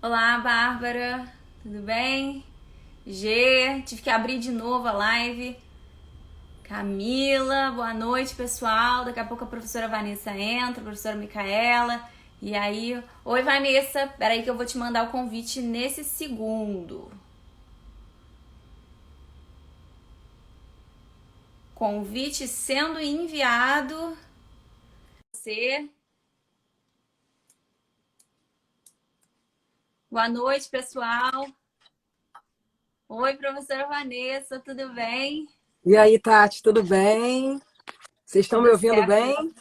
Olá, Bárbara, tudo bem? G, tive que abrir de novo a live. Camila, boa noite, pessoal. Daqui a pouco a professora Vanessa entra, a professora Micaela. E aí, oi, Vanessa, peraí que eu vou te mandar o convite nesse segundo. Convite sendo enviado. Você. Boa noite, pessoal. Oi, professora Vanessa, tudo bem? E aí, Tati, tudo bem? Vocês estão me Tudo ouvindo certo? bem?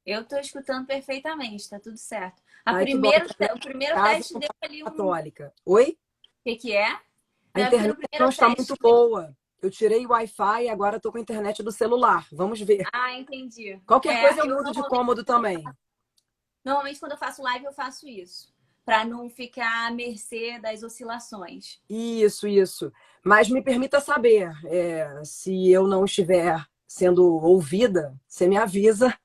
Eu tô escutando perfeitamente, tá tudo certo. Ai, que bom. O primeiro Casa teste com deu ali um. O católica. Oi? que é? A Não, é porque no internet não primeiro está muito teste. boa. Eu tirei o Wi-Fi e agora estou com a internet do celular. Vamos ver. Ah, entendi. Qualquer coisa eu Eu mudo de cômodo também. normalmente quando eu faço live eu faço isso, pra não ficar à mercê das oscilações. Isso. Mas me permita saber, se eu não estiver sendo ouvida, você me avisa.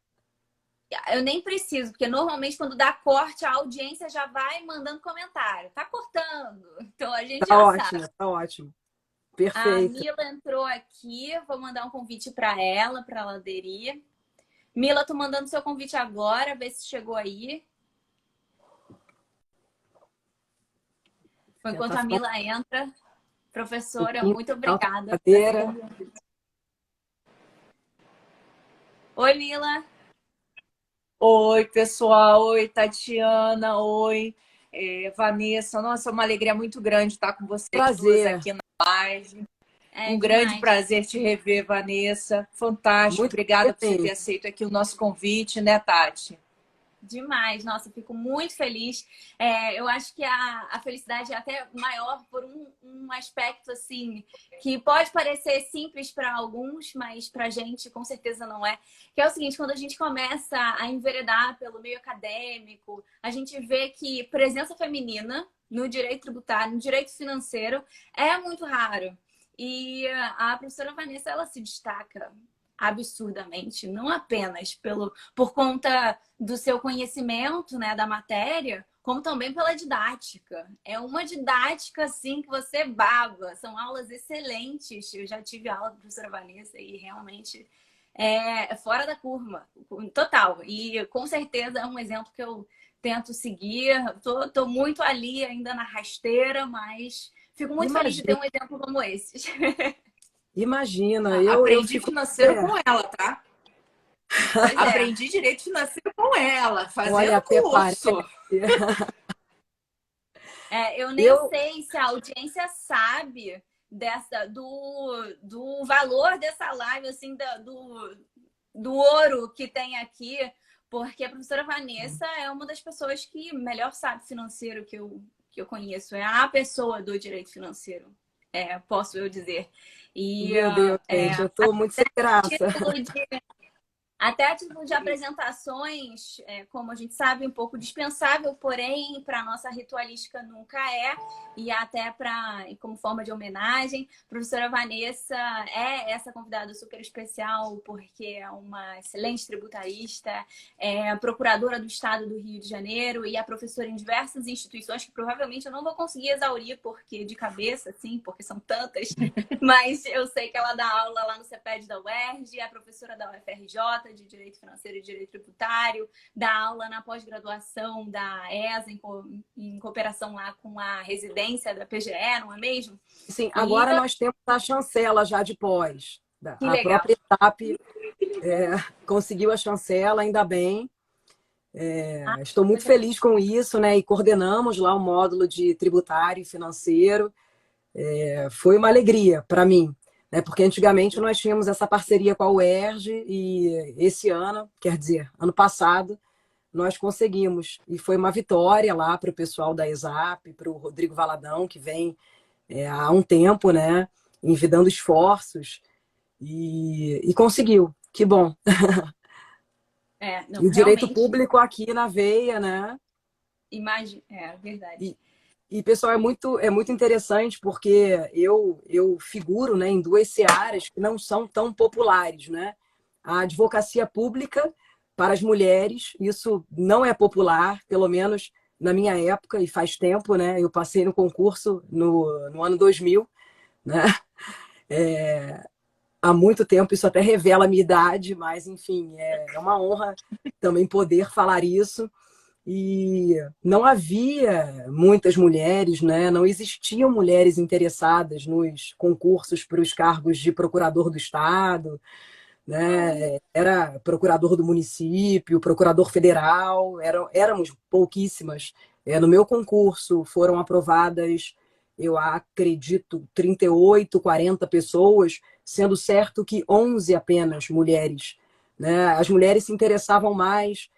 Eu nem preciso, porque normalmente quando dá corte a audiência já vai mandando comentário. Tá cortando, então a gente Tá já sabe. ótimo, tá ótimo. A Perfeito. Mila entrou aqui, vou mandar um convite para ela aderir. Mila, tô mandando seu convite agora, ver se chegou aí. Enquanto Tentar a ficar um Mila entra, professora, pouquinho muito mais obrigada por cadeira. atender. Oi, Mila. Oi, pessoal. Oi, Tatiana. Oi, Vanessa. Nossa, é uma alegria muito grande estar com vocês duas Prazer. aqui na live. É Um grande demais. prazer te rever, Vanessa. Fantástico. Muito Obrigada por você ter prazer. aceito aqui o nosso convite, né, Tati? Demais, nossa, fico muito feliz. Eu acho que a felicidade é até maior por um aspecto assim que pode parecer simples para alguns, mas para a gente com certeza não é. Que é o seguinte: quando a gente começa a enveredar pelo meio acadêmico, a gente vê que presença feminina no direito tributário, no direito financeiro, é muito raro. E a professora Vanessa, ela se destaca absurdamente, não apenas por conta do seu conhecimento, né, da matéria, como também pela didática. É uma didática, assim, que você baba. São aulas excelentes. Eu já tive aula com a professora Vanessa e realmente é fora da curva, total. E com certeza é um exemplo que eu tento seguir. Tô muito ali ainda na rasteira, mas fico muito feliz de ter Imagina, um exemplo como esse. imagina, eu Aprendi fico. financeiro com ela, tá? Pois é. Aprendi direito financeiro com ela, Olha, fazendo até parece. curso. Eu nem Eu, sei se a audiência sabe do valor dessa live, assim, do ouro que tem aqui, porque a professora Vanessa é uma das pessoas que melhor sabe financeiro que eu conheço. É a pessoa do direito financeiro, posso eu dizer. E meu Deus, gente, eu tô muito sem graça. título de até a título de apresentações, como a gente sabe, um pouco dispensável, porém, para a nossa ritualística nunca é, e até como forma de homenagem. A professora Vanessa é essa convidada super especial, porque é uma excelente tributarista, é procuradora do Estado do Rio de Janeiro e é professora em diversas instituições que provavelmente eu não vou conseguir exaurir, porque de cabeça, assim, porque são tantas, mas eu sei que ela dá aula lá no CEPED da UERJ, é professora da UFRJ de Direito Financeiro e Direito Tributário, dá aula na pós-graduação da ESA, em cooperação lá com a residência da PGE, não é mesmo? Sim, E agora nós temos a chancela já de pós. que A legal. própria ETAP conseguiu a chancela, ainda bem. Ah, Estou muito feliz com isso, né? E coordenamos lá o módulo de tributário e financeiro. Foi uma alegria para mim, né? Porque antigamente nós tínhamos essa parceria com a UERJ e esse ano, quer dizer, ano passado, nós conseguimos. E foi uma vitória lá para o pessoal da ESAP, para o Rodrigo Valadão, que vem há um tempo, né? Envidando esforços e conseguiu. Que bom. não, E o direito realmente, público aqui na veia, né? imagina, verdade. E, pessoal, é muito interessante porque eu figuro, né, em duas searas que não são tão populares, né? A advocacia pública para as mulheres, isso não é popular, pelo menos na minha época, e faz tempo, né? Eu passei no concurso no ano 2000, né? Há muito tempo, isso até revela a minha idade, mas, enfim, é uma honra também poder falar isso. E não havia muitas mulheres, né? Não existiam mulheres interessadas nos concursos para os cargos de procurador do Estado, né? Era procurador do município, procurador federal, éramos pouquíssimas. No meu concurso foram aprovadas, eu acredito, 38, 40 pessoas, sendo certo que 11 apenas mulheres, né? As mulheres se interessavam mais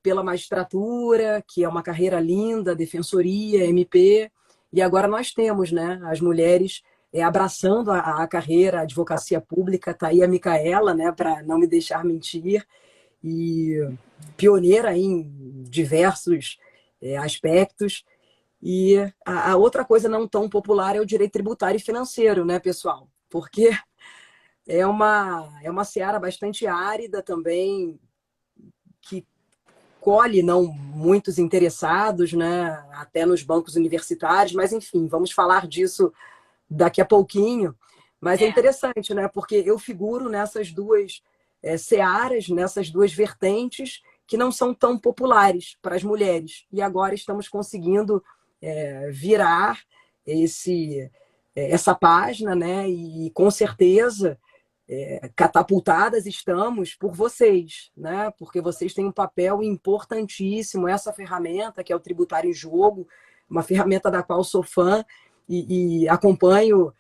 pela magistratura, que é uma carreira linda, defensoria, MP, e agora nós temos, né, as mulheres abraçando a carreira, a advocacia pública. Está aí a Micaela, né, para não me deixar mentir, e pioneira em diversos aspectos. E a outra coisa não tão popular é o direito tributário e financeiro, né, pessoal? Porque é uma seara bastante árida também, que colhe não muitos interessados, né, até nos bancos universitários, mas enfim, vamos falar disso daqui a pouquinho. Mas é interessante, né, porque eu figuro nessas duas searas, nessas duas vertentes que não são tão populares para as mulheres. E agora estamos conseguindo virar essa página, né, e com certeza catapultadas estamos por vocês, né? Porque vocês têm um papel importantíssimo, essa ferramenta que é o Tributário em Jogo, uma ferramenta da qual sou fã e acompanho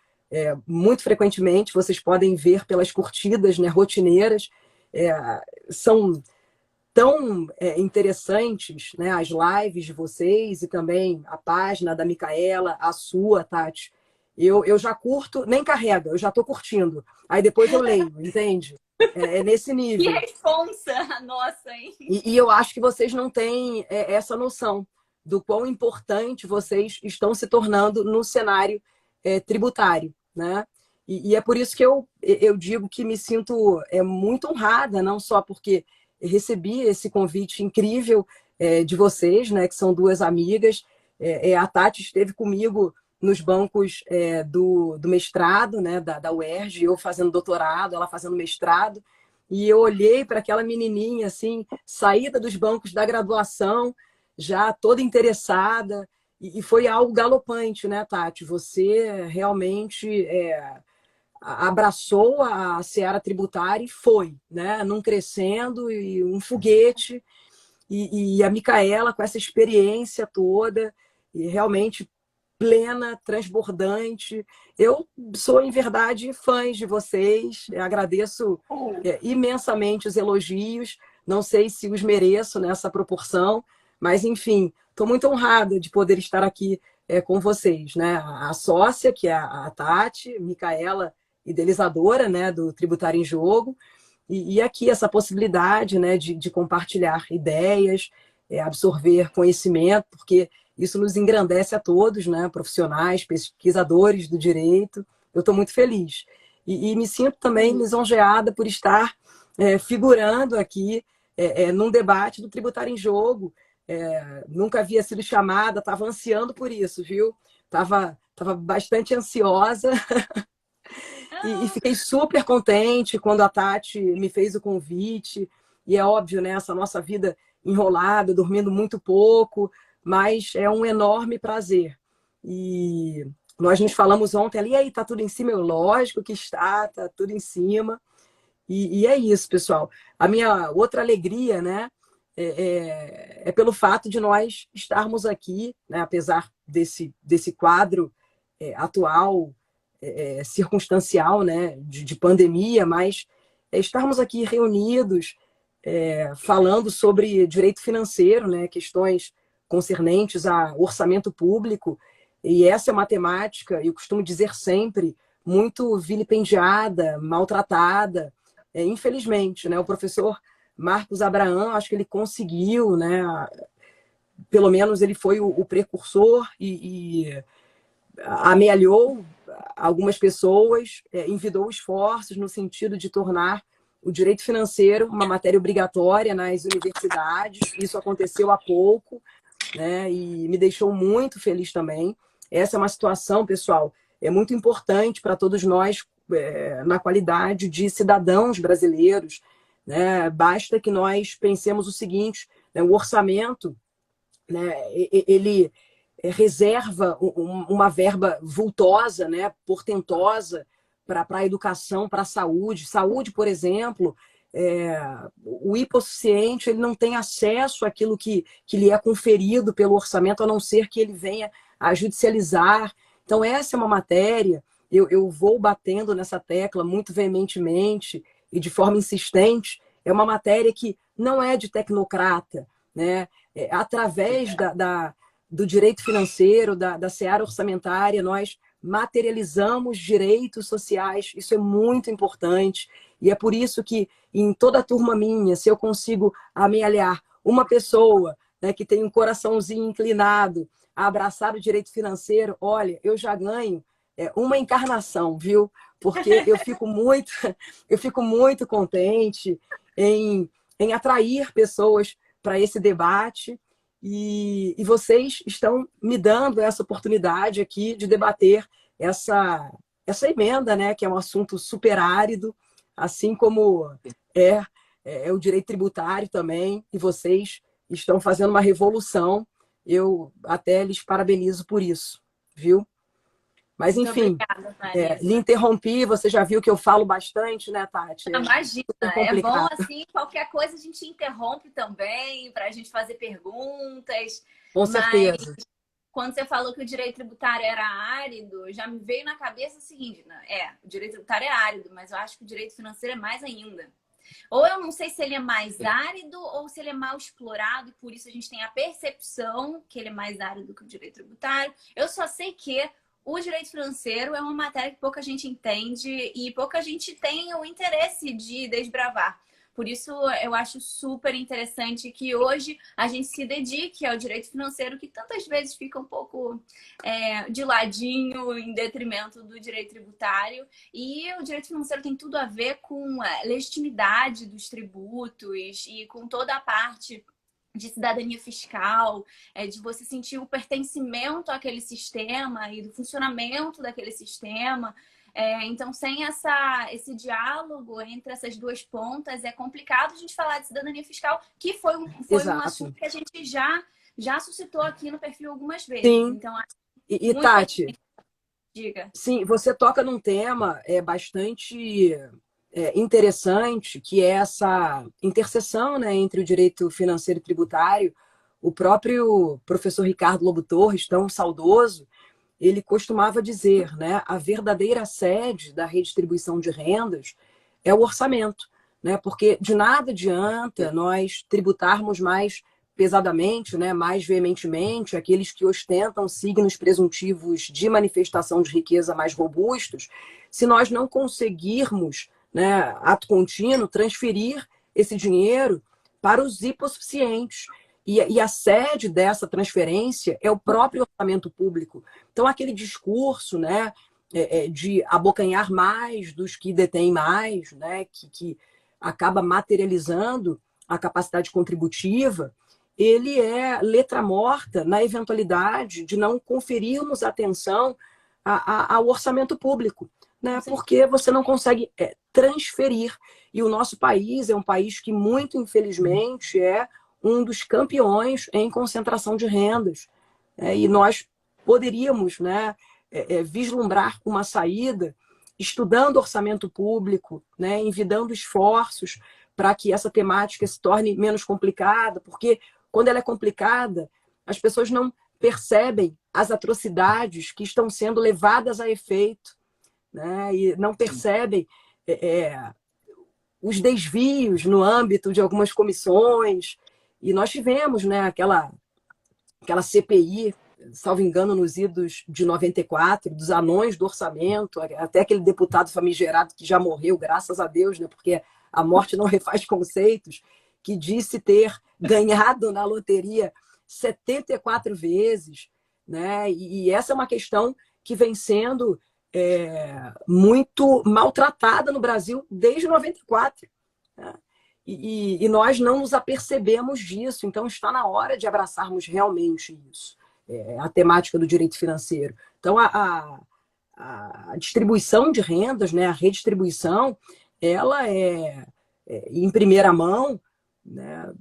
muito frequentemente. Vocês podem ver pelas curtidas, né, rotineiras, são tão interessantes, né, as lives de vocês e também a página da Micaela, a sua, Tati. Eu já curto, nem carrega, eu já estou curtindo. Aí depois eu leio, entende? É nesse nível. Que responsa, nossa, hein? E eu acho que vocês não têm essa noção do quão importante vocês estão se tornando no cenário tributário, né? E é por isso que eu digo que me sinto muito honrada, não só porque recebi esse convite incrível de vocês, né? Que são duas amigas. A Tati esteve comigo nos bancos do mestrado, né, da UERJ, eu fazendo doutorado, ela fazendo mestrado, e eu olhei para aquela menininha, assim, saída dos bancos da graduação, já toda interessada, e foi algo galopante, né, Tati? Você realmente abraçou a seara tributária e foi, né, num crescendo e um foguete, e a Micaela com essa experiência toda, e realmente plena, transbordante. Eu sou, em verdade, fã de vocês. Eu agradeço imensamente os elogios. Não sei se os mereço nessa proporção, mas, enfim, estou muito honrada de poder estar aqui com vocês, né? A sócia, que é a Tati, Micaela, idealizadora, né, do Tributário em Jogo, e aqui essa possibilidade, né, de compartilhar ideias, absorver conhecimento, porque isso nos engrandece a todos, né? Profissionais, pesquisadores do direito. Eu estou muito feliz. E me sinto também lisonjeada por estar figurando aqui num debate do Tributário em Jogo. Nunca havia sido chamada, estava ansiando por isso, viu? Estava bastante ansiosa e fiquei super contente quando a Tati me fez o convite. E é óbvio, né? Essa nossa vida enrolada, dormindo muito pouco, mas é um enorme prazer. E nós nos falamos ontem ali, e aí, tá tudo em cima? Lógico que está, tá tudo em cima. E é isso, pessoal. A minha outra alegria, né, é pelo fato de nós estarmos aqui, né, apesar desse quadro atual, circunstancial, né, de pandemia, mas estarmos aqui reunidos, falando sobre direito financeiro, né, questões concernentes a orçamento público, e essa é uma temática, eu costumo dizer sempre, muito vilipendiada, maltratada, infelizmente, né? O professor Marcos Abraão, acho que ele conseguiu, né? Pelo menos ele foi o precursor e amealhou algumas pessoas, envidou esforços no sentido de tornar o direito financeiro uma matéria obrigatória nas universidades. Isso aconteceu há pouco. né? E me deixou muito feliz também. Essa é uma situação, pessoal, é muito importante para todos nós, na qualidade de cidadãos brasileiros, né? Basta que nós pensemos o seguinte, né? O orçamento, né? Ele reserva uma verba vultosa, né? Portentosa para a educação, para a saúde. Saúde, por exemplo, o hipossuficiente ele não tem acesso àquilo que lhe é conferido pelo orçamento, a não ser que ele venha a judicializar. Então, essa é uma matéria, eu vou batendo nessa tecla muito veementemente e de forma insistente, é uma matéria que não é de tecnocrata, né? Através do direito financeiro, da seara orçamentária, nós materializamos direitos sociais, isso é muito importante, e é por isso que em toda a turma minha, se eu consigo amealhar uma pessoa, né, que tem um coraçãozinho inclinado a abraçar o direito financeiro, olha, eu já ganho uma encarnação, viu? Porque eu fico muito contente em atrair pessoas para esse debate e vocês estão me dando essa oportunidade aqui de debater essa emenda, né, que é um assunto super árido, assim como é o direito tributário também, e vocês estão fazendo uma revolução. Eu até lhes parabenizo por isso, viu? Mas, enfim, lhe interrompi, você já viu que eu falo bastante, né, Tati? Imagina, é bom assim, qualquer coisa a gente interrompe também, para a gente fazer perguntas. Com certeza. Mas quando você falou que o direito tributário era árido, já me veio na cabeça o seguinte, né? O direito tributário é árido, mas eu acho que o direito financeiro é mais ainda. Ou eu não sei se ele é mais árido ou se ele é mal explorado, e por isso a gente tem a percepção que ele é mais árido que o direito tributário. Eu só sei que o direito financeiro é uma matéria que pouca gente entende e pouca gente tem o interesse de desbravar. Por isso, eu acho super interessante que hoje a gente se dedique ao direito financeiro, que tantas vezes fica um pouco de ladinho, em detrimento do direito tributário. E o direito financeiro tem tudo a ver com a legitimidade dos tributos e com toda a parte de cidadania fiscal, de você sentir o pertencimento àquele sistema e do funcionamento daquele sistema. Então, sem esse diálogo entre essas duas pontas, é complicado a gente falar de cidadania fiscal, que foi um assunto que a gente já suscitou aqui no perfil algumas vezes. Sim. Então, e Tati, diga. Sim, você toca num tema bastante interessante, que é essa interseção, né, entre o direito financeiro e tributário. O próprio professor Ricardo Lobo Torres, tão saudoso, ele costumava dizer, né, a verdadeira sede da redistribuição de rendas é o orçamento, né, porque de nada adianta nós tributarmos mais pesadamente, né, mais veementemente, aqueles que ostentam signos presuntivos de manifestação de riqueza mais robustos, se nós não conseguirmos, né, ato contínuo, transferir esse dinheiro para os hipossuficientes. E a sede dessa transferência é o próprio orçamento público. Então, aquele discurso, né, de abocanhar mais dos que detêm mais, né, que acaba materializando a capacidade contributiva, ele é letra morta na eventualidade de não conferirmos atenção ao orçamento público, né? Porque você não consegue transferir. E o nosso país é um país que, muito infelizmente, é um dos campeões em concentração de rendas. E nós poderíamos, né, vislumbrar uma saída estudando orçamento público, né, envidando esforços para que essa temática se torne menos complicada, porque quando ela é complicada, as pessoas não percebem as atrocidades que estão sendo levadas a efeito, né? E não percebem os desvios no âmbito de algumas comissões. E nós tivemos, né, aquela CPI, salvo engano, nos idos de 94, dos anões do orçamento, até aquele deputado famigerado que já morreu, graças a Deus, né, porque a morte não refaz conceitos, que disse ter ganhado na loteria 74 vezes, né? E essa é uma questão que vem sendo muito maltratada no Brasil desde 94. Né? e nós não nos apercebemos disso. Então, está na hora de abraçarmos realmente isso, a temática do direito financeiro. Então, a distribuição de rendas, né, a redistribuição, ela em primeira mão, né,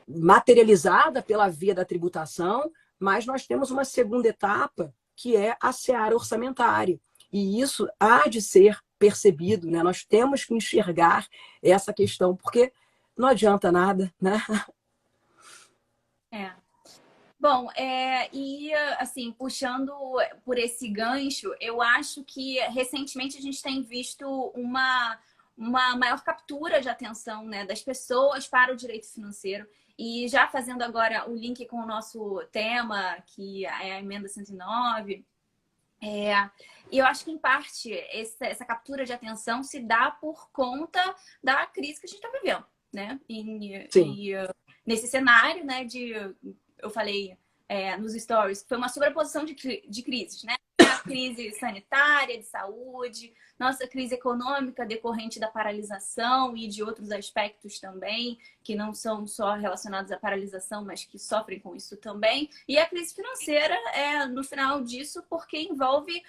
materializada pela via da tributação, mas nós temos uma segunda etapa, que é a seara orçamentária. E isso há de ser percebido, né? Nós temos que enxergar essa questão, porque não adianta nada, né? Bom, e assim, puxando por esse gancho, eu acho que recentemente a gente tem visto uma maior captura de atenção, né, das pessoas para o direito financeiro. E já fazendo agora o link com o nosso tema, que é a emenda 109, e eu acho que, em parte, essa captura de atenção se dá por conta da crise que a gente está vivendo, né? E nesse cenário, né, eu falei nos stories, foi uma sobreposição de crises, né? A crise sanitária, de saúde, nossa crise econômica decorrente da paralisação e de outros aspectos também, que não são só relacionados à paralisação, mas que sofrem com isso também. E a crise financeira no final disso, porque envolve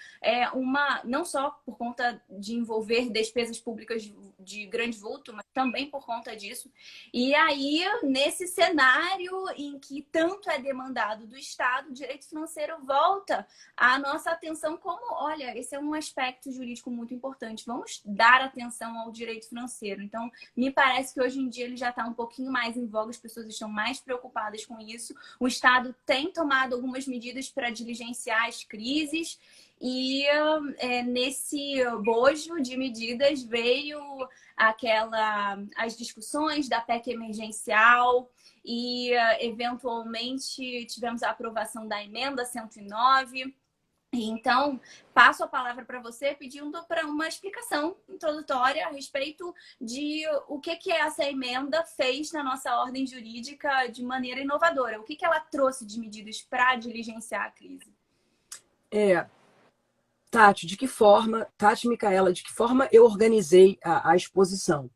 não só por conta de envolver despesas públicas de grande vulto, mas também por conta disso. E aí, nesse cenário em que tanto é demandado do Estado, o direito financeiro volta à nossa atenção como, olha, esse é um aspecto jurídico muito importante. Vamos dar atenção ao direito financeiro. Então, me parece que hoje em dia ele já está um pouquinho mais em voga, as pessoas estão mais preocupadas com isso. O Estado tem tomado algumas medidas para diligenciar as crises e nesse bojo de medidas veio as discussões da PEC emergencial e, eventualmente, tivemos a aprovação da emenda 109. Então, passo a palavra para você pedindo para uma explicação introdutória a respeito de o que essa emenda fez na nossa ordem jurídica de maneira inovadora. O que ela trouxe de medidas para diligenciar a crise? Tati, Tati, Micaela, de que forma eu organizei a exposição?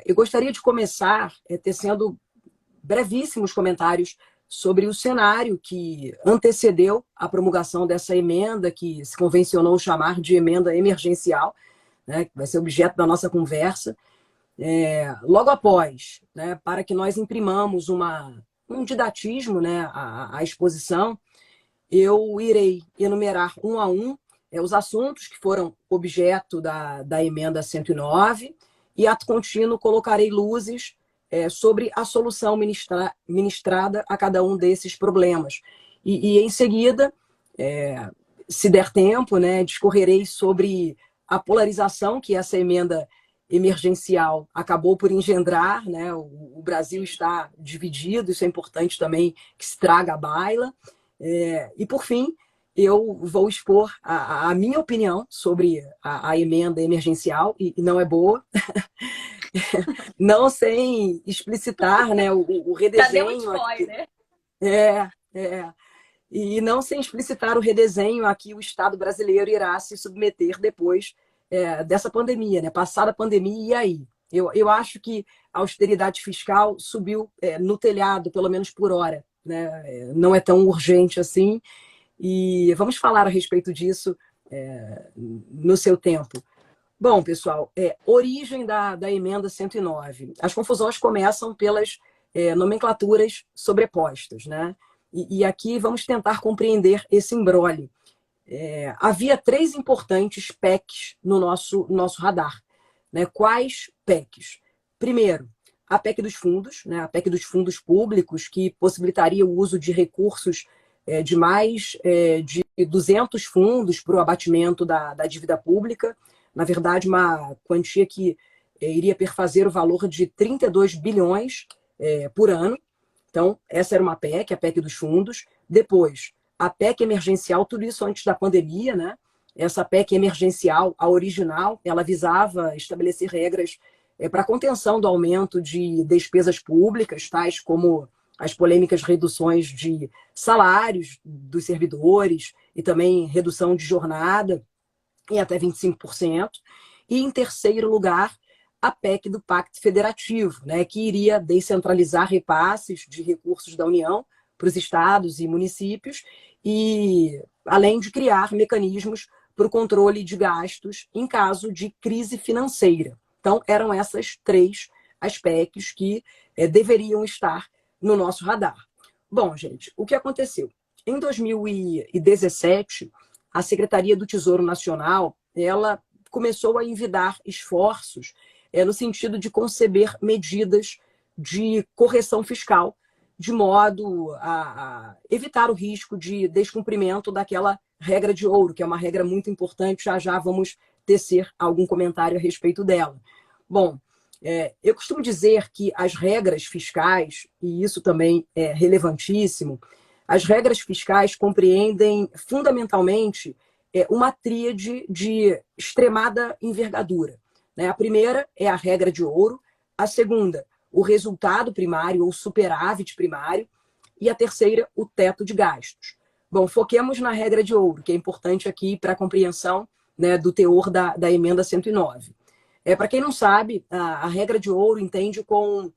Eu gostaria de começar tecendo brevíssimos comentários sobre o cenário que antecedeu a promulgação dessa emenda, que se convencionou chamar de emenda emergencial, né, que vai ser objeto da nossa conversa. Logo após, né, para que nós imprimamos um didatismo, né, à exposição, eu irei enumerar um a um os assuntos que foram objeto da emenda 109 e, ato contínuo, colocarei luzes sobre a solução ministrada a cada um desses problemas. E em seguida, se der tempo, né, discorrerei sobre a polarização que essa emenda emergencial acabou por engendrar, né? O Brasil está dividido, isso é importante também que se traga à baila. E, por fim, eu vou expor a minha opinião sobre a emenda emergencial, e não é boa, não sem explicitar, né, o redesenho. Já deu spoiler. E não sem explicitar o redesenho a que o Estado brasileiro irá se submeter depois dessa pandemia, né? Passada a pandemia, e aí? Eu acho que a austeridade fiscal subiu no telhado, pelo menos por hora, né? Não é tão urgente assim, e vamos falar a respeito disso no seu tempo. Bom, pessoal, origem da emenda 109. As confusões começam pelas nomenclaturas sobrepostas, né? E aqui vamos tentar compreender esse imbróglio. Havia 3 importantes PECs no nosso radar, né? Quais PECs? Primeiro, a PEC dos fundos, né? A PEC dos fundos públicos, que possibilitaria o uso de recursos de mais de 200 fundos para o abatimento da dívida pública. Na verdade, uma quantia que iria perfazer o valor de 32 bilhões por ano. Então, essa era uma PEC, a PEC dos fundos. Depois, a PEC emergencial, tudo isso antes da pandemia, né? Essa PEC emergencial, a original, ela visava estabelecer regras para contenção do aumento de despesas públicas, tais como as polêmicas reduções de salários dos servidores e também redução de jornada em até 25%. E, em terceiro lugar, a PEC do Pacto Federativo, né, que iria descentralizar repasses de recursos da União para os estados e municípios, e além de criar mecanismos para o controle de gastos em caso de crise financeira. Então, eram essas três as PECs que deveriam estar no nosso radar. Bom, gente, o que aconteceu? Em 2017, a Secretaria do Tesouro Nacional, ela começou a envidar esforços no sentido de conceber medidas de correção fiscal, de modo a evitar o risco de descumprimento daquela regra de ouro, que é uma regra muito importante, já vamos tecer algum comentário a respeito dela. Bom, eu costumo dizer que as regras fiscais, e isso também é relevantíssimo, as regras fiscais compreendem fundamentalmente uma tríade de extremada envergadura. A primeira é a regra de ouro, a segunda, o resultado primário ou superávit primário, e a terceira, o teto de gastos. Bom, foquemos na regra de ouro, que é importante aqui para a compreensão, né, do teor da emenda 109. Para quem não sabe, a regra de ouro entende com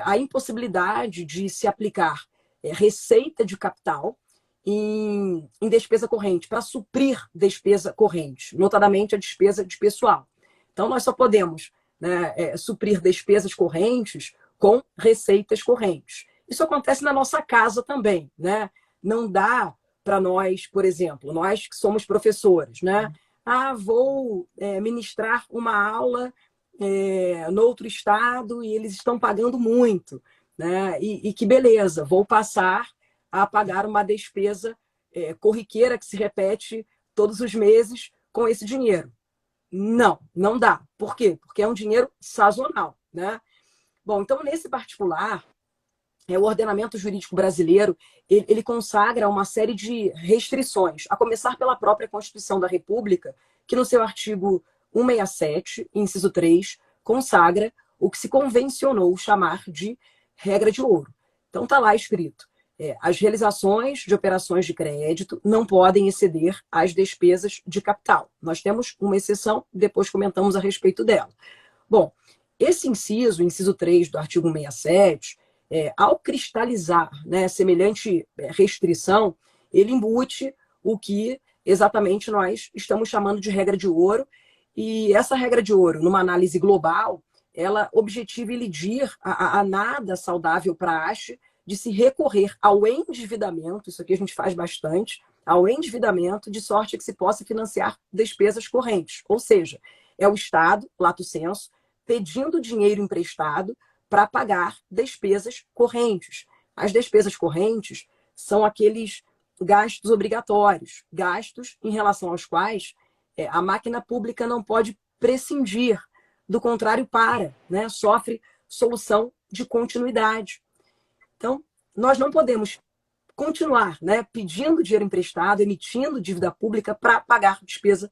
a impossibilidade de se aplicar receita de capital em despesa corrente, para suprir despesa corrente, notadamente a despesa de pessoal. Então, nós só podemos, né, suprir despesas correntes com receitas correntes. Isso acontece na nossa casa também, né? Não dá para nós, por exemplo, nós que somos professores, né? Vou ministrar uma aula no outro estado e eles estão pagando muito, né? E que beleza, vou passar a pagar uma despesa corriqueira que se repete todos os meses com esse dinheiro. Não dá. Por quê? Porque é um dinheiro sazonal, né? Bom, então, nesse particular, o ordenamento jurídico brasileiro, ele consagra uma série de restrições, a começar pela própria Constituição da República, que no seu artigo 167, inciso 3, consagra o que se convencionou chamar de regra de ouro. Então, está lá escrito: as realizações de operações de crédito não podem exceder as despesas de capital. Nós temos uma exceção, depois comentamos a respeito dela. Bom, esse inciso 3 do artigo 167, ao cristalizar, né, semelhante restrição, ele embute o que exatamente nós estamos chamando de regra de ouro. E essa regra de ouro, numa análise global, ela objetiva elidir a nada saudável praxe de se recorrer ao endividamento, isso aqui a gente faz bastante, ao endividamento, de sorte que se possa financiar despesas correntes. Ou seja, é o Estado, lato sensu, pedindo dinheiro emprestado para pagar despesas correntes. As despesas correntes são aqueles gastos obrigatórios, gastos em relação aos quais a máquina pública não pode prescindir, do contrário né, sofre solução de continuidade. Então, nós não podemos continuar, né, pedindo dinheiro emprestado, emitindo dívida pública para pagar despesa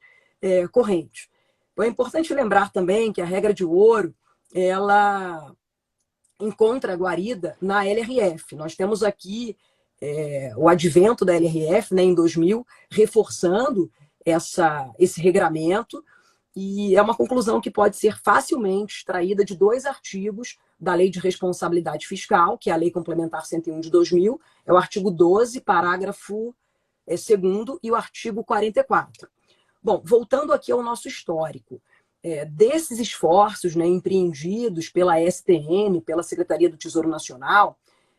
corrente. Então, é importante lembrar também que a regra de ouro, ela encontra guarida na LRF. Nós temos aqui o advento da LRF, né, em 2000, reforçando esse regramento, e é uma conclusão que pode ser facilmente extraída de 2 artigos da Lei de Responsabilidade Fiscal, que é a Lei Complementar 101 de 2000, é o artigo 12, parágrafo 2º, e o artigo 44. Bom, voltando aqui ao nosso histórico, desses esforços, né, empreendidos pela STN, pela Secretaria do Tesouro Nacional,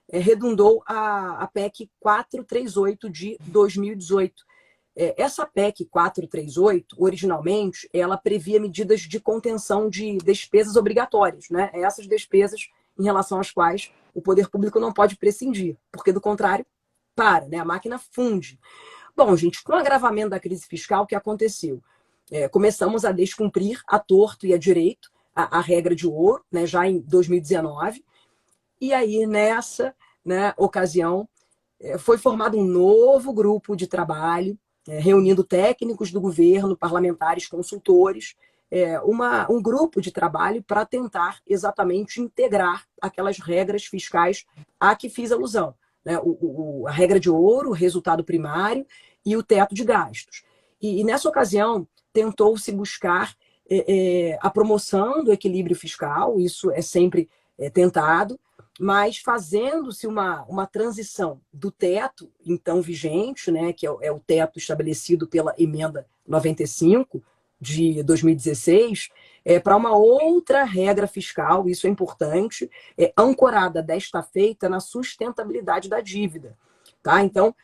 redundou a PEC 438 de 2018. Essa PEC 438, originalmente, ela previa medidas de contenção de despesas obrigatórias, né? Essas despesas em relação às quais o poder público não pode prescindir, porque, do contrário, né? A máquina funde. Bom, gente, com o agravamento da crise fiscal, o que aconteceu? Começamos a descumprir a torto e a direito a regra de ouro, né? Já em 2019, e aí, nessa, né, ocasião, foi formado um novo grupo de trabalho, reunindo técnicos do governo, parlamentares, consultores, um grupo de trabalho para tentar exatamente integrar aquelas regras fiscais a que fiz alusão, né? A regra de ouro, o resultado primário e o teto de gastos. E nessa ocasião, tentou-se buscar a promoção do equilíbrio fiscal, isso é sempre tentado, mas fazendo-se uma transição do teto, então vigente, né, que é o teto estabelecido pela emenda 95 de 2016, para uma outra regra fiscal, isso é importante, ancorada desta feita na sustentabilidade da dívida. Tá? Então,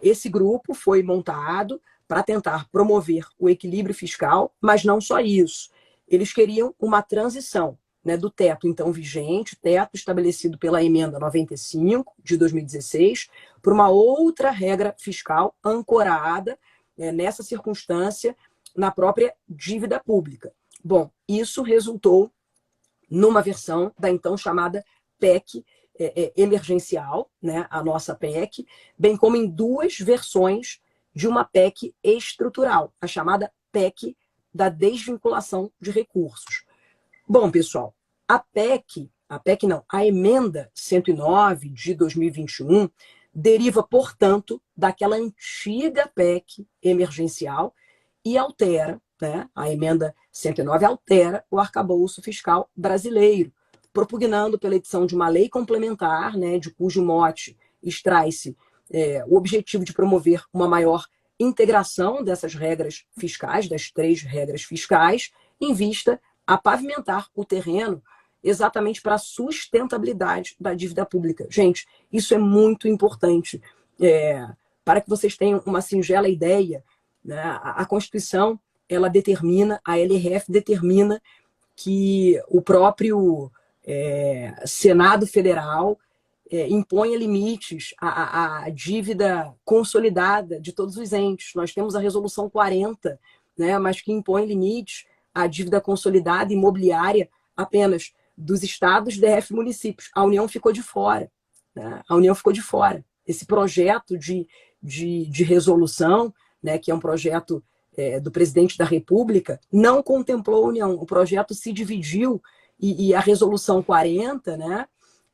esse grupo foi montado para tentar promover o equilíbrio fiscal, mas não só isso. Eles queriam uma transição, né, do teto então vigente, teto estabelecido pela emenda 95 de 2016, para uma outra regra fiscal ancorada nessa circunstância na própria dívida pública. Bom, isso resultou numa versão da então chamada PEC emergencial, né, a nossa PEC, bem como em duas versões de uma PEC estrutural, a chamada PEC da desvinculação de recursos. Bom, pessoal, a emenda 109 de 2021 deriva, portanto, daquela antiga PEC emergencial e altera, né, a emenda 109 altera o arcabouço fiscal brasileiro, propugnando pela edição de uma lei complementar, né, de cujo mote extrai-se o objetivo de promover uma maior integração dessas regras fiscais, das 3 regras fiscais, em vista a pavimentar o terreno exatamente para a sustentabilidade da dívida pública. Gente, isso é muito importante. Para que vocês tenham uma singela ideia, né, a Constituição, ela determina, a LRF determina que o próprio Senado Federal imponha limites à dívida consolidada de todos os entes. Nós temos a Resolução 40, né, mas que impõe limites à dívida consolidada imobiliária apenas dos estados, DF e municípios. A União ficou de fora. Né? A União ficou de fora. Esse projeto de resolução, né, que é um projeto do presidente da República, não contemplou a União. O projeto se dividiu e a Resolução 40, né,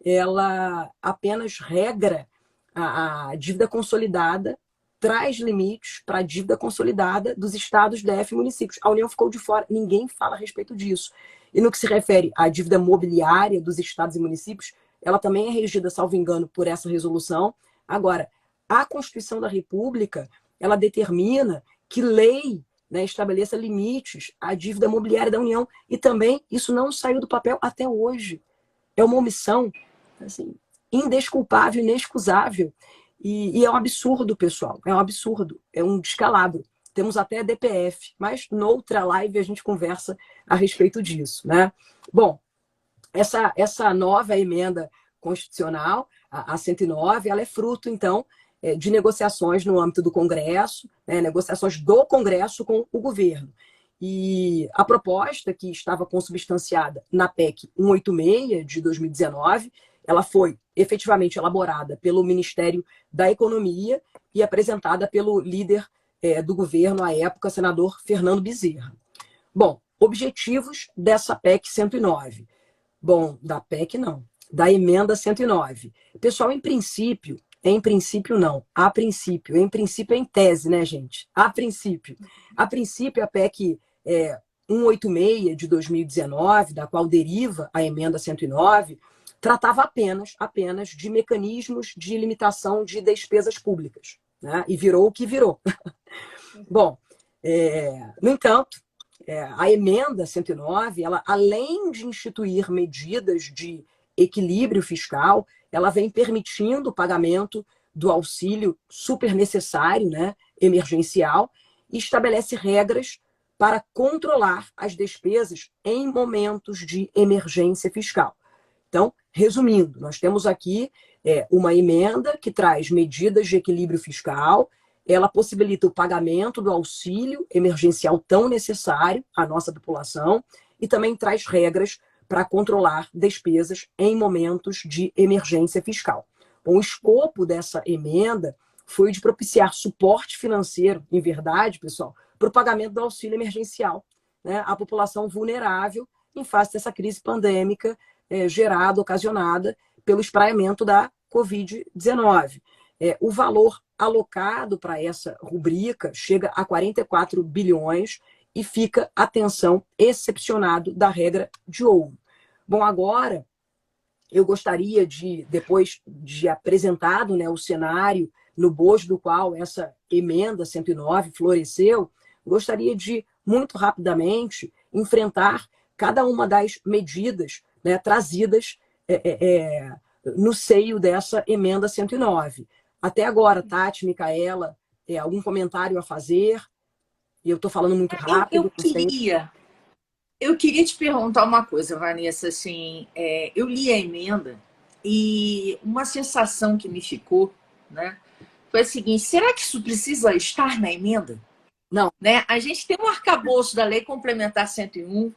ela apenas regra a dívida consolidada, traz limites para a dívida consolidada dos estados, DF e municípios. A União ficou de fora, ninguém fala a respeito disso. E no que se refere à dívida mobiliária dos estados e municípios, ela também é regida, salvo engano, por essa resolução. Agora, a Constituição da República, ela determina que lei, né, estabeleça limites à dívida mobiliária da União. E também isso não saiu do papel até hoje. É uma omissão assim, indesculpável, inexcusável. E é um absurdo, pessoal. É um absurdo. É um descalabro. Temos até DPF, mas noutra live a gente conversa a respeito disso, né? Bom, essa nova emenda constitucional, a 109, ela é fruto, então, de negociações no âmbito do Congresso, né, negociações do Congresso com o governo. E a proposta que estava consubstanciada na PEC 186 de 2019, ela foi efetivamente elaborada pelo Ministério da Economia e apresentada pelo líder do governo à época, senador Fernando Bezerra. Bom, objetivos dessa PEC 109. Bom, da PEC não, da emenda 109. Pessoal, em princípio não, a princípio, em princípio é em tese, né, gente? A princípio a PEC 186 de 2019, da qual deriva a emenda 109, tratava apenas de mecanismos de limitação de despesas públicas, né? E virou o que virou. Bom, no entanto, a emenda 109, ela, além de instituir medidas de equilíbrio fiscal, ela vem permitindo o pagamento do auxílio super necessário, né, emergencial, e estabelece regras para controlar as despesas em momentos de emergência fiscal. Então, resumindo, nós temos aqui uma emenda que traz medidas de equilíbrio fiscal, ela possibilita o pagamento do auxílio emergencial tão necessário à nossa população e também traz regras para controlar despesas em momentos de emergência fiscal. Bom, o escopo dessa emenda foi de propiciar suporte financeiro, em verdade, pessoal, para o pagamento do auxílio emergencial, né, à população vulnerável em face dessa crise pandêmica ocasionada pelo espraiamento da Covid-19. O valor alocado para essa rubrica chega a 44 bilhões e fica atenção excepcionado da regra de ouro. Bom, agora eu gostaria de, depois de apresentado, né, o cenário no bojo do qual essa emenda 109 floresceu, gostaria de, muito rapidamente, enfrentar cada uma das medidas, né, trazidas no seio dessa emenda 109. Até agora, Tati, Micaela, algum comentário a fazer? E eu estou falando muito rápido. Eu queria te perguntar uma coisa, Vanessa. Assim, eu li a emenda e uma sensação que me ficou, né, foi a seguinte: será que isso precisa estar na emenda? Não. Né? A gente tem um arcabouço da Lei Complementar 101,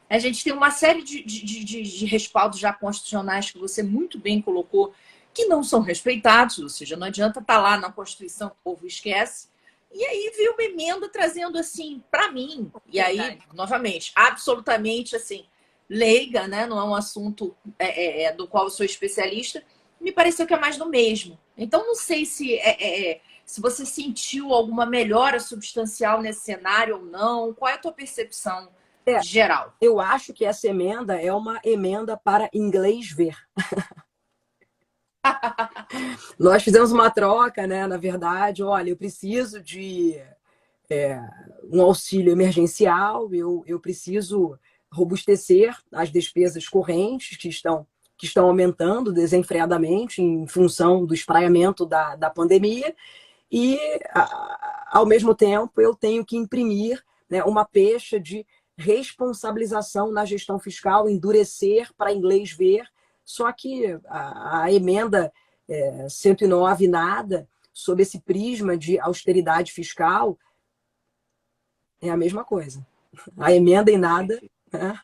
a gente tem uma série de respaldos já constitucionais que você muito bem colocou, que não são respeitados, ou seja, não adianta estar lá na Constituição, o povo esquece. E aí veio uma emenda trazendo assim, para mim, e aí, novamente, absolutamente assim, leiga, né? Não é um assunto do qual eu sou especialista, me pareceu que é mais do mesmo. Então, não sei se você sentiu alguma melhora substancial nesse cenário ou não. Qual é a tua percepção geral? Eu acho que essa emenda é uma emenda para inglês ver. Nós fizemos uma troca, né? Na verdade, olha, eu preciso de um auxílio emergencial, eu preciso robustecer as despesas correntes que estão aumentando desenfreadamente em função do espraiamento da pandemia, e, ao mesmo tempo, eu tenho que imprimir, né, uma pecha de responsabilização na gestão fiscal, endurecer para inglês ver. Só que a emenda 109 nada, sob esse prisma de austeridade fiscal, é a mesma coisa. A emenda em nada. Né?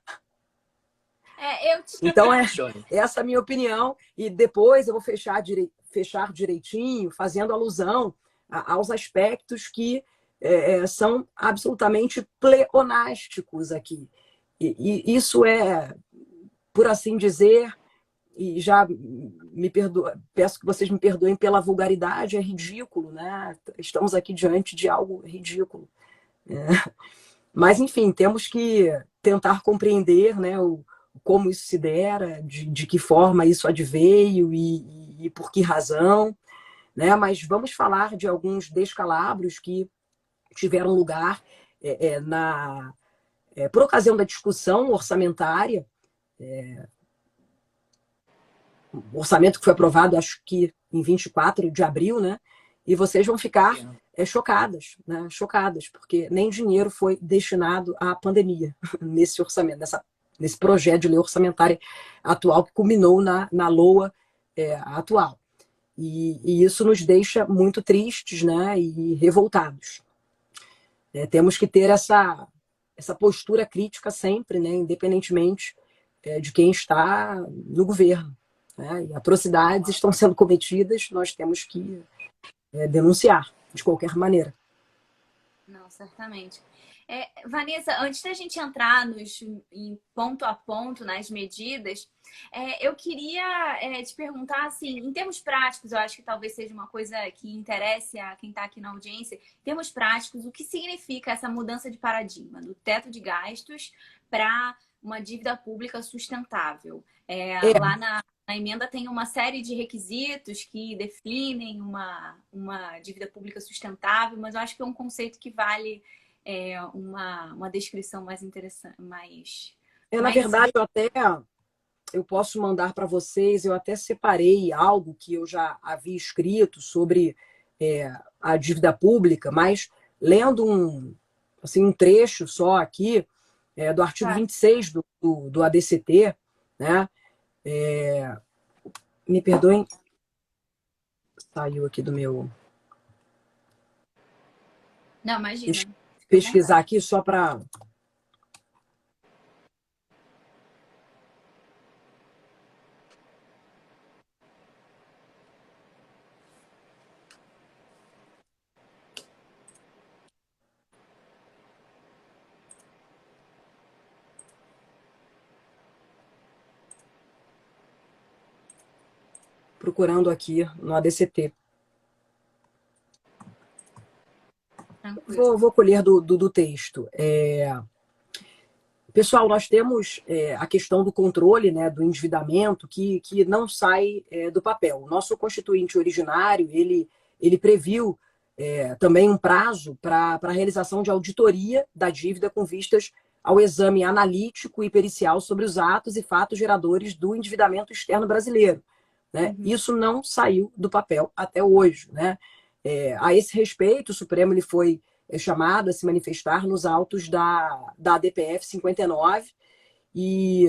Então, essa é a minha opinião. E depois eu vou fechar direitinho, fazendo alusão aos aspectos que são absolutamente pleonásticos aqui. E isso por assim dizer, e já peço que vocês me perdoem pela vulgaridade, é ridículo, né? Estamos aqui diante de algo ridículo. Mas, enfim, temos que tentar compreender, né, como isso se dera, de que forma isso adveio e por que razão. Né? Mas vamos falar de alguns descalabros que tiveram lugar por ocasião da discussão orçamentária, o orçamento que foi aprovado, acho que em 24 de abril, né? E vocês vão ficar chocadas, né? Chocadas, porque nem dinheiro foi destinado à pandemia nesse orçamento, nesse projeto de lei orçamentária atual que culminou na LOA atual. E isso nos deixa muito tristes, né? E revoltados. Temos que ter essa postura crítica sempre, né? Independentemente de quem está no governo. Né? E atrocidades estão sendo cometidas, nós temos que denunciar de qualquer maneira. Não, certamente. Vanessa, antes da gente entrar em ponto a ponto nas medidas, eu queria te perguntar, assim, em termos práticos, eu acho que talvez seja uma coisa que interesse a quem está aqui na audiência, em termos práticos, o que significa essa mudança de paradigma, do teto de gastos para uma dívida pública sustentável? Lá na emenda tem uma série de requisitos que definem uma dívida pública sustentável, mas eu acho que é um conceito que vale uma descrição mais interessante. Na verdade, eu posso mandar para vocês, eu até separei algo que eu já havia escrito sobre a dívida pública, mas lendo um trecho só aqui do artigo 26 do ADCT, né? Me perdoem, saiu aqui do meu... Não, imagina. Deixa eu pesquisar aqui só para... Procurando aqui no ADCT. vou colher do texto. Pessoal, nós temos a questão do controle, né, do endividamento que não sai do papel. O nosso constituinte originário, ele previu também um prazo para a realização de auditoria da dívida com vistas ao exame analítico e pericial sobre os atos e fatos geradores do endividamento externo brasileiro. Né? Isso não saiu do papel até hoje. Né? A esse respeito, o Supremo ele foi chamado a se manifestar nos autos da ADPF 59 e,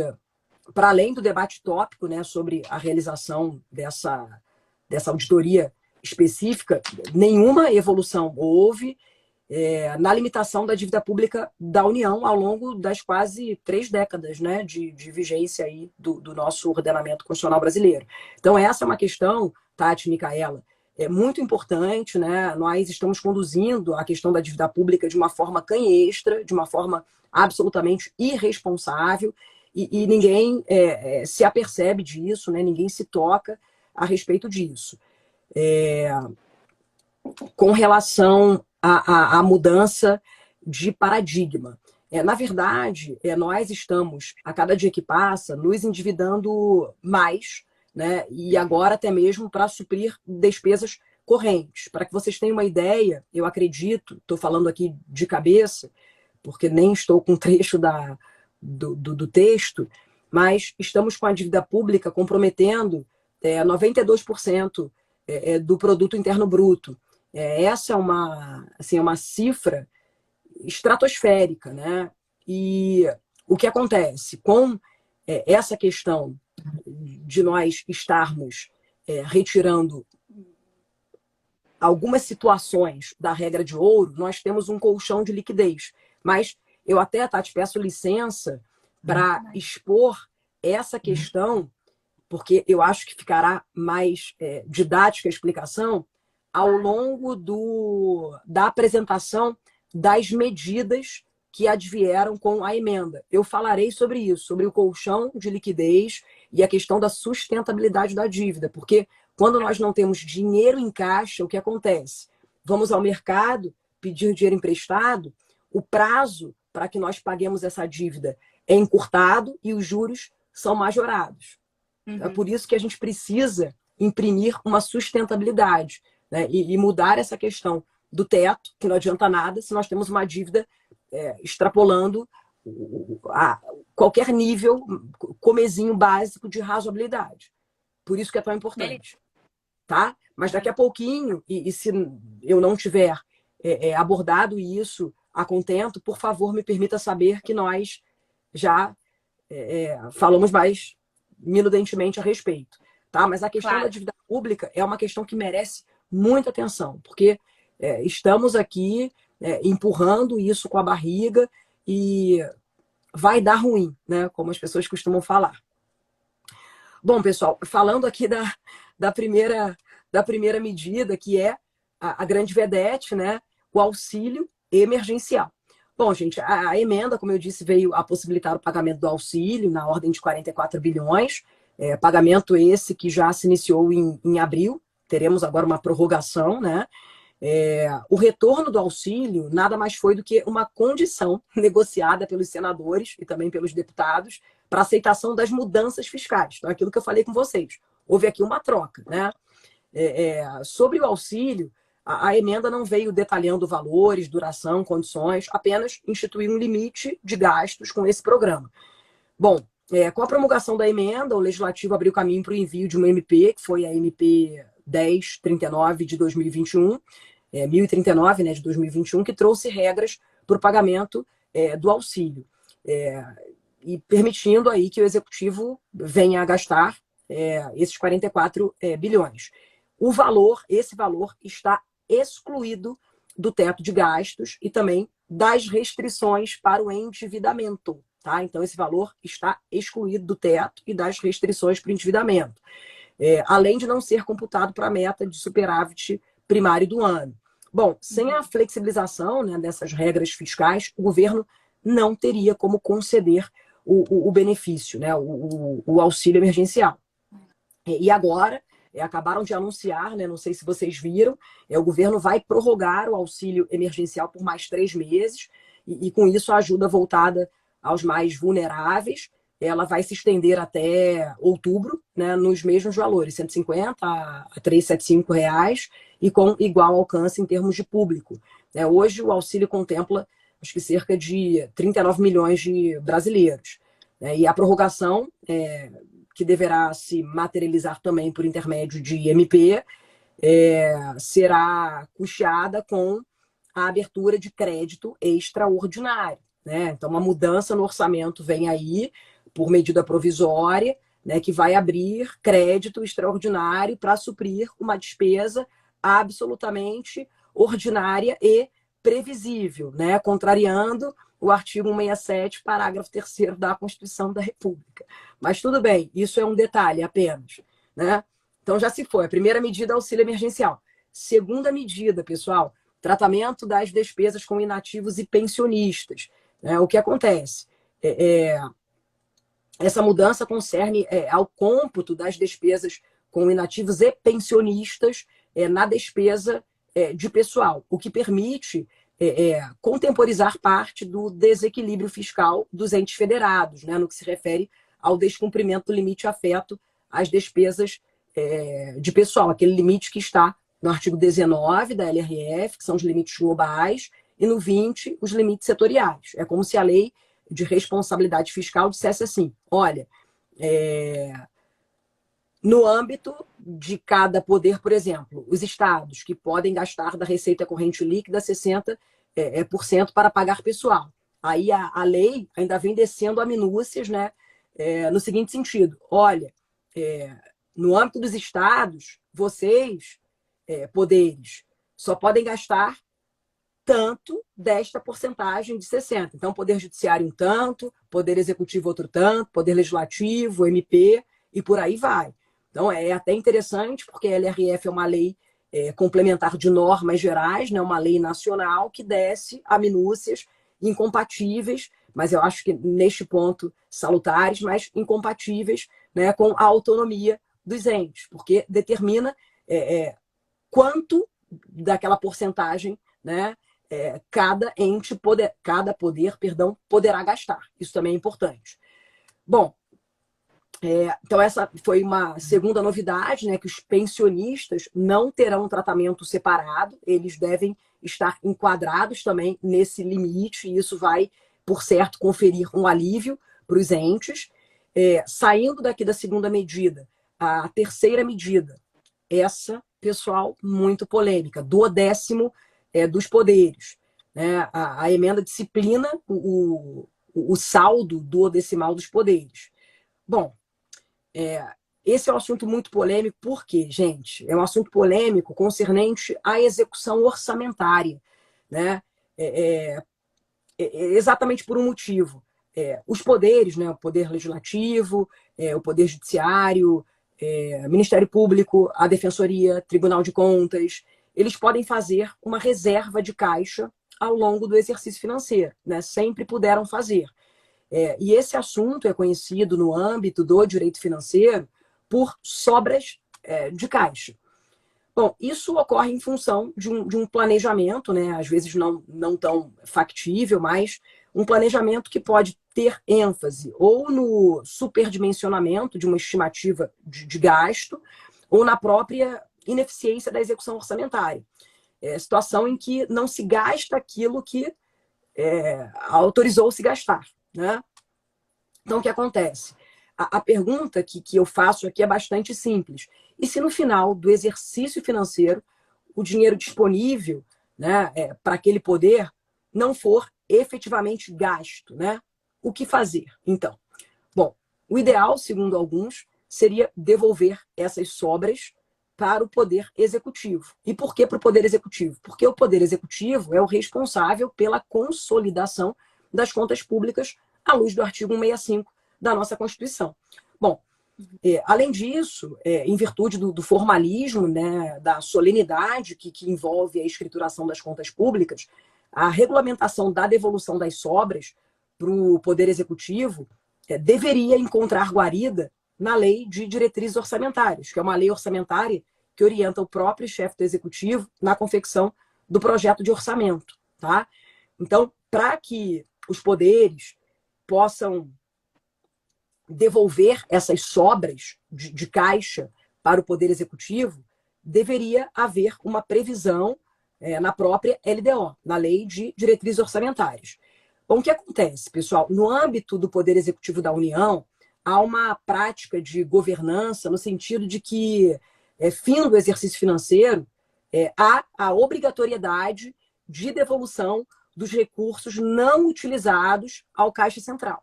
para além do debate tópico, né, sobre a realização dessa auditoria específica, nenhuma evolução houve na limitação da dívida pública da União ao longo das quase 3 décadas, né, de vigência aí do nosso ordenamento constitucional brasileiro. Então, essa é uma questão, Tati, Micaela, muito importante, né? Nós estamos conduzindo a questão da dívida pública de uma forma canhestra, de uma forma absolutamente irresponsável, e ninguém se apercebe disso, né? Ninguém se toca a respeito disso. Com relação à mudança de paradigma. Na verdade, nós estamos, a cada dia que passa, nos endividando mais, né? E agora até mesmo para suprir despesas correntes. Para que vocês tenham uma ideia, eu acredito, estou falando aqui de cabeça, porque nem estou com trecho do texto, mas estamos com a dívida pública comprometendo 92% do produto interno bruto. Essa é uma cifra estratosférica, né? E o que acontece com essa questão de nós estarmos retirando algumas situações da regra de ouro, nós temos um colchão de liquidez. Mas eu até, Tati, peço licença para expor essa questão, porque eu acho que ficará mais didática a explicação ao longo da apresentação das medidas que advieram com a emenda. Eu falarei sobre isso, sobre o colchão de liquidez e a questão da sustentabilidade da dívida, porque quando nós não temos dinheiro em caixa, o que acontece? Vamos ao mercado pedir dinheiro emprestado, o prazo para que nós paguemos essa dívida é encurtado e os juros são majorados. É por isso que a gente precisa imprimir uma sustentabilidade, né? E mudar essa questão do teto, que não adianta nada se nós temos uma dívida extrapolando a qualquer nível, comezinho básico de razoabilidade. Por isso que é tão importante. Tá? Mas daqui a pouquinho, e se eu não tiver abordado isso a contento, por favor, me permita saber que nós já falamos mais minudentemente a respeito. Tá? Mas a questão da dívida pública é uma questão que merece muita atenção, porque estamos aqui empurrando isso com a barriga e vai dar ruim, né? Como as pessoas costumam falar. Bom, pessoal, falando aqui da primeira medida, que é a grande vedete, né? O auxílio emergencial. Bom, gente, a emenda, como eu disse, veio a possibilitar o pagamento do auxílio na ordem de 44 bilhões, pagamento esse que já se iniciou em abril, teremos agora uma prorrogação, né? O retorno do auxílio nada mais foi do que uma condição negociada pelos senadores e também pelos deputados para aceitação das mudanças fiscais. Então, aquilo que eu falei com vocês, houve aqui uma troca, né? Sobre o auxílio, a emenda não veio detalhando valores, duração, condições, apenas instituir um limite de gastos com esse programa. Bom, com a promulgação da emenda, o Legislativo abriu caminho para o envio de uma MP, que foi a MP 1039 de 2021, 1039, né, de 2021, que trouxe regras para o pagamento do auxílio, e permitindo aí que o Executivo venha a gastar esses 44 bilhões. Esse valor está excluído do teto de gastos e também das restrições para o endividamento. Tá? Então, esse valor está excluído do teto e das restrições para o endividamento. Além de não ser computado para a meta de superávit primário do ano. Bom, sem a flexibilização, né, dessas regras fiscais, o governo não teria como conceder o benefício, né, o auxílio emergencial. E agora, acabaram de anunciar, né, não sei se vocês viram, o governo vai prorrogar o auxílio emergencial por mais 3 meses, e com isso a ajuda voltada aos mais vulneráveis, ela vai se estender até outubro, né, nos mesmos valores, 150 a 375 reais, e com igual alcance em termos de público. Hoje o auxílio contempla, acho que cerca de 39 milhões de brasileiros. E a prorrogação, que deverá se materializar também por intermédio de MP, será custeada com a abertura de crédito extraordinário, né? Então, uma mudança no orçamento vem aí, por medida provisória, né, que vai abrir crédito extraordinário para suprir uma despesa absolutamente ordinária e previsível, né, contrariando o artigo 167, parágrafo 3º da Constituição da República. Mas tudo bem, isso é um detalhe apenas, né? Então já se foi. A primeira medida, auxílio emergencial. Segunda medida, pessoal, tratamento das despesas com inativos e pensionistas. O que acontece? Essa mudança concerne ao cômputo das despesas com inativos e pensionistas na despesa de pessoal, o que permite contemporizar parte do desequilíbrio fiscal dos entes federados, né, no que se refere ao descumprimento do limite afeto às despesas de pessoal, aquele limite que está no artigo 19 da LRF, que são os limites globais, e no 20, os limites setoriais. É como se a lei de responsabilidade fiscal dissesse assim, olha, no âmbito de cada poder, por exemplo, os estados que podem gastar da receita corrente líquida 60% para pagar pessoal. Aí a lei ainda vem descendo a minúcias, né, no seguinte sentido, olha, no âmbito dos estados, vocês, poderes, só podem gastar tanto desta porcentagem de 60%. Então, Poder Judiciário um tanto, Poder Executivo outro tanto, Poder Legislativo, MP, e por aí vai. Então, é até interessante, porque a LRF é uma lei complementar de normas gerais, né, uma lei nacional que desce a minúcias incompatíveis, mas eu acho que neste ponto salutares, mas incompatíveis, né, com a autonomia dos entes, porque determina quanto daquela porcentagem, né, cada poder, poderá gastar. Isso também é importante. Bom, então essa foi uma segunda novidade, né, que os pensionistas não terão um tratamento separado, eles devem estar enquadrados também nesse limite, e isso vai, por certo, conferir um alívio para os entes. Saindo daqui da segunda medida, a terceira medida, essa, pessoal, muito polêmica, do 10º dos poderes. Né? A emenda disciplina o saldo duodecimal dos poderes. Bom, esse é um assunto muito polêmico, porque, gente, é um assunto polêmico concernente à execução orçamentária, né? Exatamente por um motivo. Os poderes, né? O Poder Legislativo, o Poder Judiciário, Ministério Público, a Defensoria, Tribunal de Contas, eles podem fazer uma reserva de caixa ao longo do exercício financeiro, né? Sempre puderam fazer. E esse assunto é conhecido no âmbito do direito financeiro por sobras de caixa. Bom, isso ocorre em função de um planejamento, né? Às vezes não tão factível, mas um planejamento que pode ter ênfase ou no superdimensionamento de uma estimativa de gasto ou na própria ineficiência da execução orçamentária. Situação em que não se gasta aquilo que autorizou-se gastar. Né? Então, o que acontece? A pergunta que eu faço aqui é bastante simples. E se no final do exercício financeiro o dinheiro disponível, né, para aquele poder não for efetivamente gasto, né? O que fazer, então? Bom, o ideal, segundo alguns, seria devolver essas sobras para o Poder Executivo. E por que para o Poder Executivo? Porque o Poder Executivo é o responsável pela consolidação das contas públicas à luz do artigo 165 da nossa Constituição. Bom, além disso, em virtude do formalismo, né, da solenidade que envolve a escrituração das contas públicas, a regulamentação da devolução das sobras para o Poder Executivo deveria encontrar guarida na Lei de Diretrizes Orçamentárias, que é uma lei orçamentária que orienta o próprio chefe do Executivo na confecção do projeto de orçamento, tá? Então, para que os poderes possam devolver essas sobras de caixa para o Poder Executivo, deveria haver uma previsão na própria LDO, na Lei de Diretrizes Orçamentárias. Bom, o que acontece, pessoal? No âmbito do Poder Executivo da União, há uma prática de governança no sentido de que, fim do exercício financeiro, há a obrigatoriedade de devolução dos recursos não utilizados ao Caixa Central.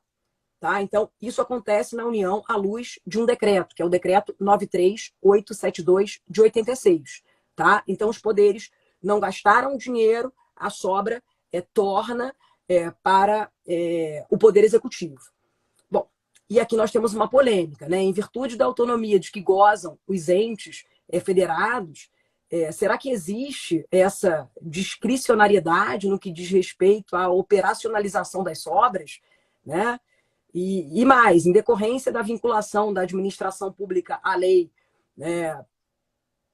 Tá? Então, isso acontece na União à luz de um decreto, que é o decreto 93872 de 86. Tá? Então, os poderes não gastaram o dinheiro, a sobra torna para o Poder Executivo. Bom, e aqui nós temos uma polêmica, né? Em virtude da autonomia de que gozam os entes federados, será que existe essa discricionariedade no que diz respeito à operacionalização das sobras, né? E mais, em decorrência da vinculação da administração pública à lei,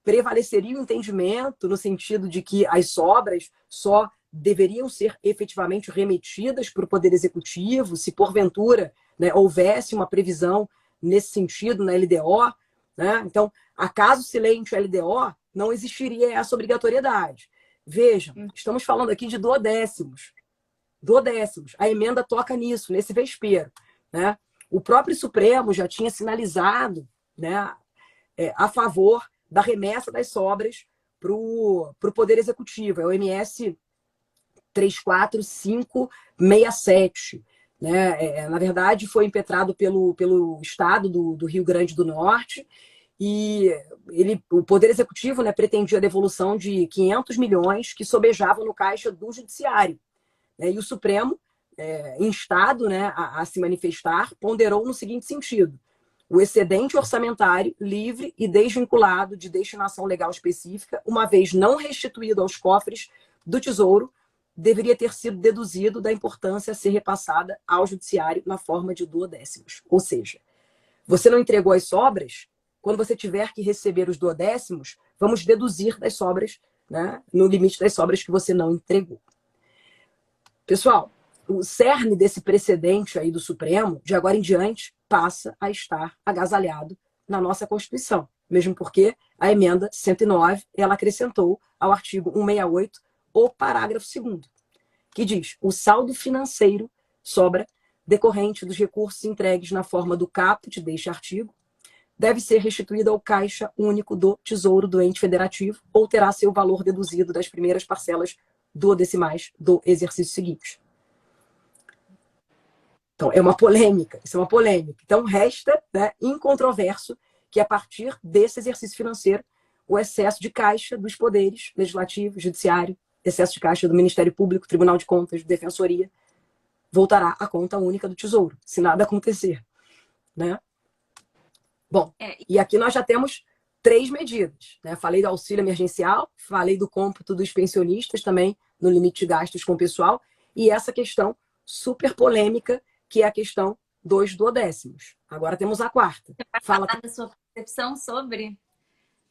prevaleceria o entendimento no sentido de que as sobras só deveriam ser efetivamente remetidas para o Poder Executivo, se porventura, né, houvesse uma previsão nesse sentido na LDO, né? Então, acaso silente a LDO, não existiria essa obrigatoriedade. Vejam, estamos falando aqui de duodécimos. Duodécimos. A emenda toca nisso, nesse vespeiro, né? O próprio Supremo já tinha sinalizado, né, a favor da remessa das sobras para o Poder Executivo. É o MS 34567. Né? Na verdade, foi impetrado pelo Estado do Rio Grande do Norte e o Poder Executivo, né, pretendia a devolução de 500 milhões que sobejavam no caixa do Judiciário. E o Supremo, instado, né, a se manifestar, ponderou no seguinte sentido: o excedente orçamentário livre e desvinculado de destinação legal específica, uma vez não restituído aos cofres do Tesouro, deveria ter sido deduzido da importância a ser repassada ao Judiciário na forma de duodécimos. Ou seja, você não entregou as sobras, quando você tiver que receber os duodécimos, vamos deduzir das sobras, né, no limite das sobras que você não entregou. Pessoal, o cerne desse precedente aí do Supremo, de agora em diante, passa a estar agasalhado na nossa Constituição. Mesmo porque a emenda 109, ela acrescentou ao artigo 168 o parágrafo 2º, que diz: o saldo financeiro sobra decorrente dos recursos entregues na forma do caput deste artigo deve ser restituído ao Caixa Único do Tesouro do ente federativo ou terá seu valor deduzido das primeiras parcelas duodecimais do exercício seguinte. Então, é uma polêmica, isso é uma polêmica. Então, resta, né, incontroverso que, a partir desse exercício financeiro, o excesso de caixa dos poderes legislativo, judiciário, excesso de caixa do Ministério Público, Tribunal de Contas, Defensoria, voltará à conta única do Tesouro, se nada acontecer. Né? Bom, e aqui nós já temos 3 medidas. Né? Falei do auxílio emergencial, falei do cômputo dos pensionistas também, no limite de gastos com o pessoal, e essa questão super polêmica, que é a questão dos duodécimos. Agora temos a 4ª. Fala da sua percepção sobre...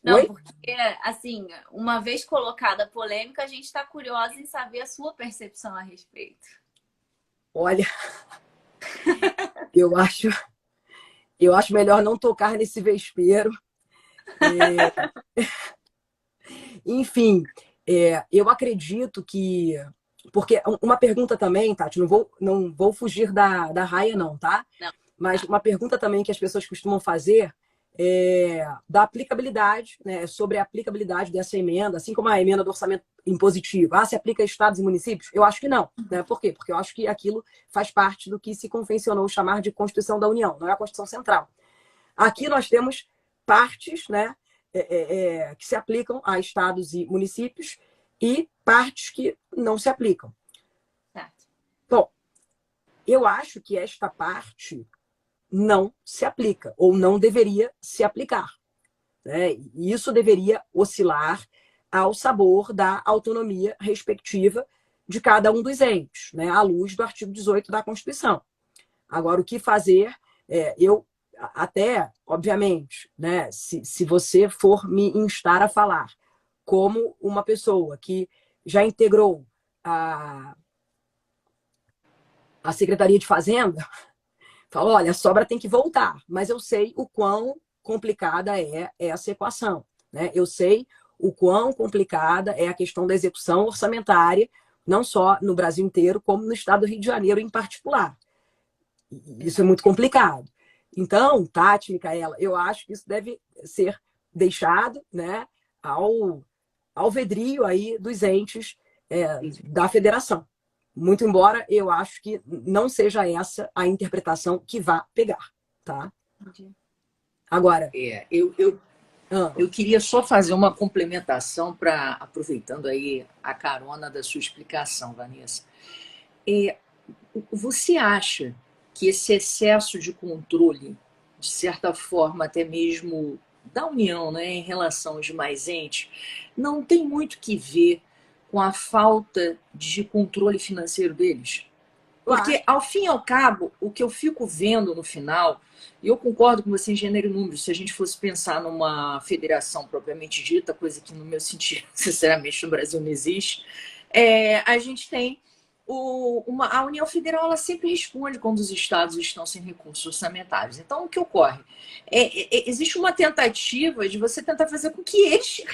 Não, oi? Porque, assim, uma vez colocada a polêmica, a gente está curiosa em saber a sua percepção a respeito. Olha, eu acho melhor não tocar nesse vespeiro. Enfim, eu acredito que... Porque uma pergunta também, Tati, não vou fugir da raia não, tá? Não. Mas uma pergunta também que as pessoas costumam fazer da aplicabilidade, né, sobre a aplicabilidade dessa emenda, assim como a emenda do orçamento impositivo. Se aplica a estados e municípios? Eu acho que não. Né? Por quê? Porque eu acho que aquilo faz parte do que se convencionou chamar de Constituição da União, não é a Constituição Central. Aqui nós temos partes, né, que se aplicam a estados e municípios e partes que não se aplicam. Certo. Bom, eu acho que esta parte não se aplica, ou não deveria se aplicar. Né? E isso deveria oscilar ao sabor da autonomia respectiva de cada um dos entes, né? À luz do artigo 18 da Constituição. Agora, o que fazer? Eu até, obviamente, né, se você for me instar a falar como uma pessoa que já integrou a Secretaria de Fazenda, falo, olha, a sobra tem que voltar, mas eu sei o quão complicada é essa equação, né? Eu sei o quão complicada é a questão da execução orçamentária, não só no Brasil inteiro, como no estado do Rio de Janeiro em particular. Isso é muito complicado. Então, Tati, Micaela, eu acho que isso deve ser deixado, né, ao vedrio aí dos entes da federação. Muito embora eu acho que não seja essa a interpretação que vá pegar, tá? Agora... Eu queria só fazer uma complementação aproveitando aí a carona da sua explicação, Vanessa. Você acha que esse excesso de controle, de certa forma, até mesmo da União, né, em relação aos demais entes, não tem muito que ver com a falta de controle financeiro deles? Porque, ao fim e ao cabo, o que eu fico vendo no final, e eu concordo com você em gênero e número, se a gente fosse pensar numa federação propriamente dita, coisa que no meu sentido, sinceramente, no Brasil não existe, a gente tem a União Federal, ela sempre responde quando os estados estão sem recursos orçamentários. Então, o que ocorre? Existe uma tentativa de você tentar fazer com que eles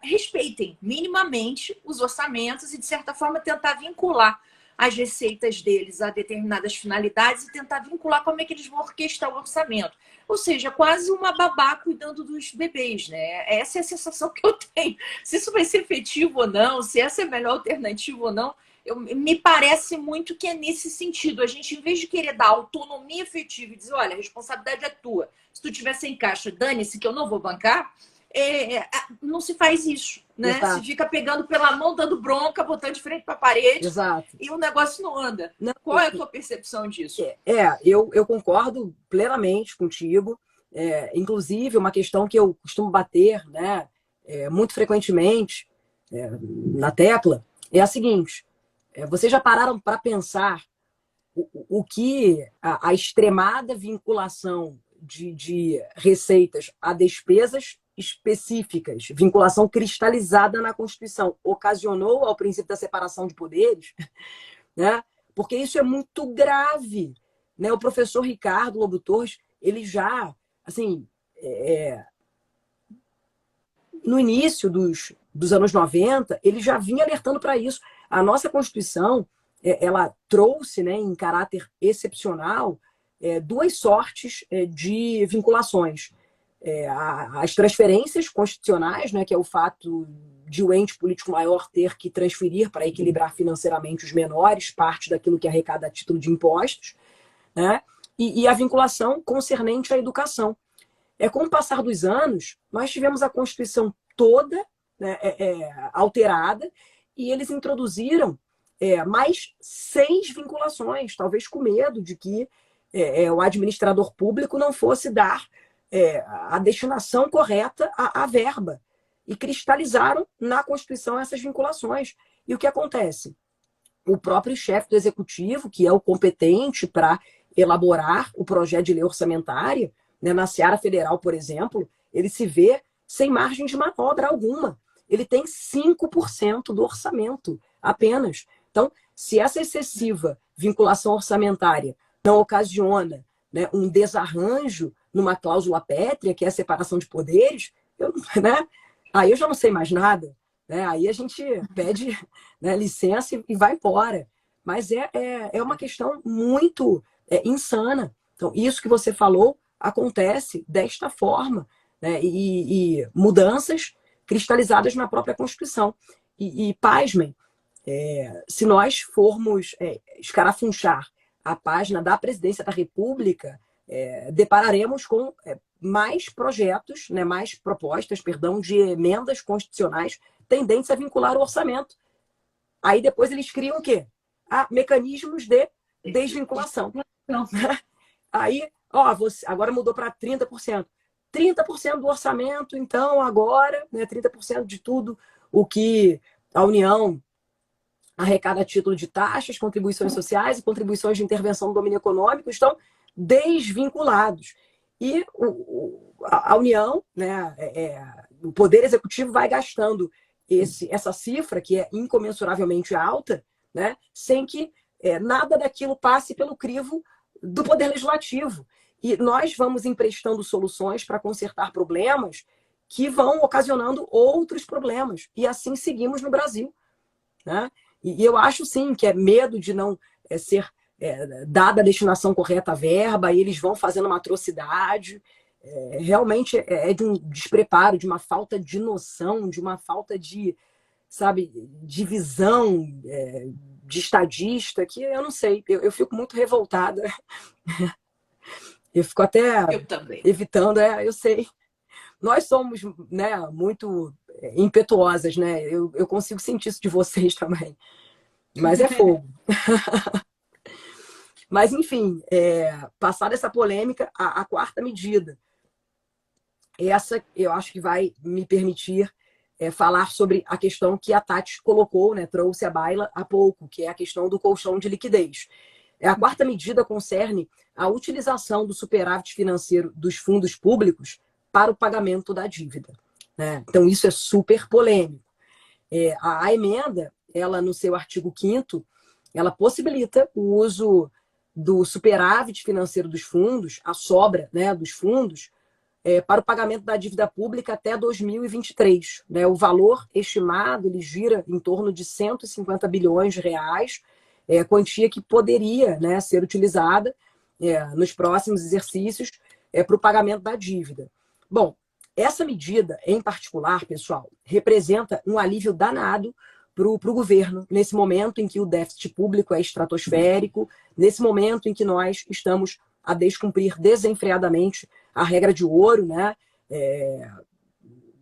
respeitem minimamente os orçamentos e, de certa forma, tentar vincular as receitas deles a determinadas finalidades e tentar vincular como é que eles vão orquestrar o orçamento. Ou seja, quase uma babá cuidando dos bebês, né? Essa é a sensação que eu tenho. Se isso vai ser efetivo ou não, se essa é a melhor alternativa ou não, me parece muito que é nesse sentido. A gente, em vez de querer dar autonomia efetiva e dizer, olha, a responsabilidade é tua. Se tu tiver sem caixa, dane-se que eu não vou bancar, não se faz isso, né? Exato. Se fica pegando pela mão, dando bronca, botando de frente para a parede. Exato. E o negócio não anda. Não, qual é a tua percepção disso? Eu concordo plenamente contigo. Inclusive, uma questão que eu costumo bater, né, muito frequentemente na tecla é a seguinte: vocês já pararam para pensar o que a extremada vinculação de receitas a despesas específicas, vinculação cristalizada na Constituição, ocasionou ao princípio da separação de poderes, né? Porque isso é muito grave, né? O professor Ricardo Lobo Torres, ele já, assim, no início dos anos 90, ele já vinha alertando para isso. A nossa Constituição, ela trouxe, né, em caráter excepcional, duas sortes de vinculações. As transferências constitucionais, né, que é o fato de o ente político maior ter que transferir para equilibrar financeiramente os menores, parte daquilo que arrecada a título de impostos, né, e a vinculação concernente à educação. Com o passar dos anos, nós tivemos a Constituição toda, né, alterada, e eles introduziram mais 6 vinculações, talvez com medo de que o administrador público não fosse dar a destinação correta à verba. E cristalizaram na Constituição essas vinculações. E o que acontece? O próprio chefe do Executivo, que é o competente para elaborar o projeto de lei orçamentária, né, na Seara Federal, por exemplo, ele se vê sem margem de manobra alguma. Ele tem 5% do orçamento apenas. Então, se essa excessiva vinculação orçamentária não ocasiona, né, um desarranjo numa cláusula pétrea, que é a separação de poderes, aí eu já não sei mais nada. Né? Aí a gente pede, né, licença e vai embora. Mas é uma questão muito insana. Então, isso que você falou acontece desta forma, né? E mudanças cristalizadas na própria Constituição. E pasmem, se nós formos escarafunchar a página da Presidência da República, depararemos com mais projetos, né, mais propostas, de emendas constitucionais tendentes a vincular o orçamento. Aí depois eles criam o quê? Mecanismos de desvinculação. Aí, agora mudou para 30%. 30% do orçamento, então, agora, né, 30% de tudo o que a União arrecada a título de taxas, contribuições sociais e contribuições de intervenção no domínio econômico estão desvinculados. e a União, né, o Poder Executivo vai gastando essa cifra, que é incomensuravelmente alta, né, sem que nada daquilo passe pelo crivo do Poder Legislativo. E nós vamos emprestando soluções para consertar problemas que vão ocasionando outros problemas. E assim seguimos no Brasil, né? E eu acho, sim, que é medo de não ser dada a destinação correta à verba, e eles vão fazendo uma atrocidade. Realmente é de um despreparo, de uma falta de noção, de uma falta de, sabe, de visão de estadista, que eu não sei, eu fico muito revoltada. Eu fico até Eu também. evitando, eu sei. Nós somos, né, muito impetuosas, né? Eu consigo sentir isso de vocês também. Mas é fogo. Mas, enfim, passada essa polêmica, a quarta medida, essa eu acho que vai me permitir falar sobre a questão que a Tati colocou, né, trouxe à baila há pouco, que é a questão do colchão de liquidez. A quarta medida concerne a utilização do superávit financeiro dos fundos públicos para o pagamento da dívida, né? Então, isso é super polêmico. A emenda, ela no seu artigo 5º, ela possibilita o uso do superávit financeiro dos fundos, a sobra, né, dos fundos, para o pagamento da dívida pública até 2023. Né? O valor estimado ele gira em torno de 150 bilhões de reais, quantia que poderia, né, ser utilizada nos próximos exercícios para o pagamento da dívida. Bom, essa medida, em particular, pessoal, representa um alívio danado para o governo, nesse momento em que o déficit público é estratosférico, nesse momento em que nós estamos a descumprir desenfreadamente a regra de ouro, né?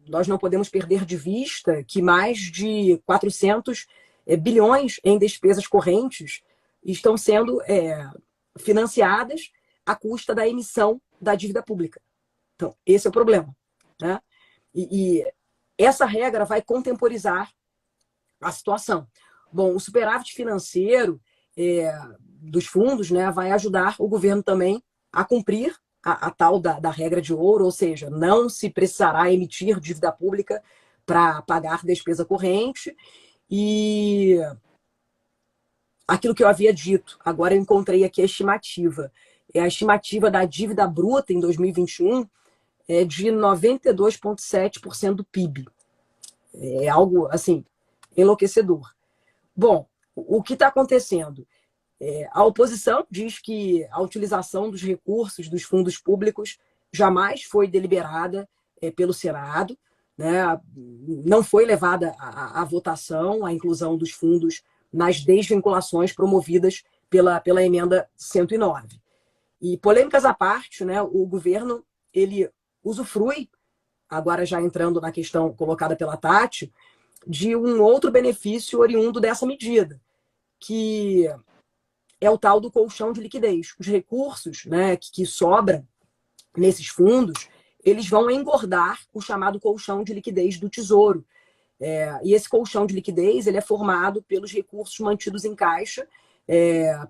Nós não podemos perder de vista que mais de 400 bilhões em despesas correntes estão sendo financiadas à custa da emissão da dívida pública. Então, esse é o problema, né? E essa regra vai contemporizar a situação. Bom, o superávit financeiro dos fundos, né, vai ajudar o governo também a cumprir a tal da regra de ouro, ou seja, não se precisará emitir dívida pública para pagar despesa corrente. E aquilo que eu havia dito, agora eu encontrei aqui a estimativa. A estimativa da dívida bruta em 2021 é de 92,7% do PIB. É algo, assim, enlouquecedor. Bom, o que está acontecendo? A oposição diz que a utilização dos recursos dos fundos públicos jamais foi deliberada pelo Senado, né? Não foi levada à votação a inclusão dos fundos nas desvinculações promovidas pela emenda 109. E polêmicas à parte, né? O governo ele usufrui, agora já entrando na questão colocada pela Tati, de um outro benefício oriundo dessa medida, que é o tal do colchão de liquidez. Os recursos, né, que sobram nesses fundos, eles vão engordar o chamado colchão de liquidez do Tesouro. E esse colchão de liquidez ele é formado pelos recursos mantidos em caixa,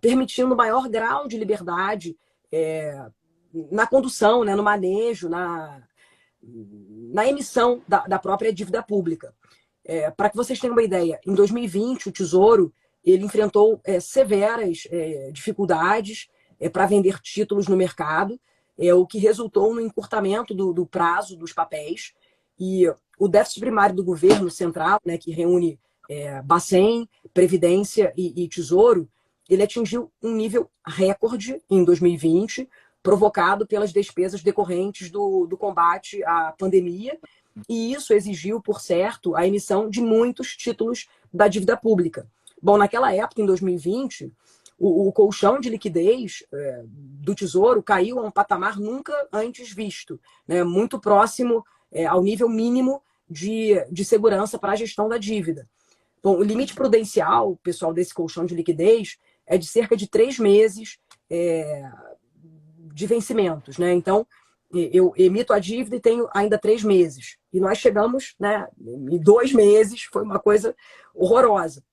permitindo maior grau de liberdade na condução, né, no manejo, na emissão da própria dívida pública. Para que vocês tenham uma ideia, em 2020, o Tesouro ele enfrentou severas dificuldades para vender títulos no mercado, o que resultou no encurtamento do prazo dos papéis. E o déficit primário do governo central, né, que reúne Bacen, Previdência e Tesouro, ele atingiu um nível recorde em 2020, provocado pelas despesas decorrentes do combate à pandemia, e isso exigiu, por certo, a emissão de muitos títulos da dívida pública. Bom, naquela época, em 2020, o colchão de liquidez do Tesouro caiu a um patamar nunca antes visto, né? Muito próximo ao nível mínimo de segurança para a gestão da dívida. Bom, o limite prudencial, pessoal, desse colchão de liquidez é de cerca de 3 meses de vencimentos, né? Então, eu emito a dívida e tenho ainda 3 meses. E nós chegamos, né, em 2 meses, foi uma coisa horrorosa.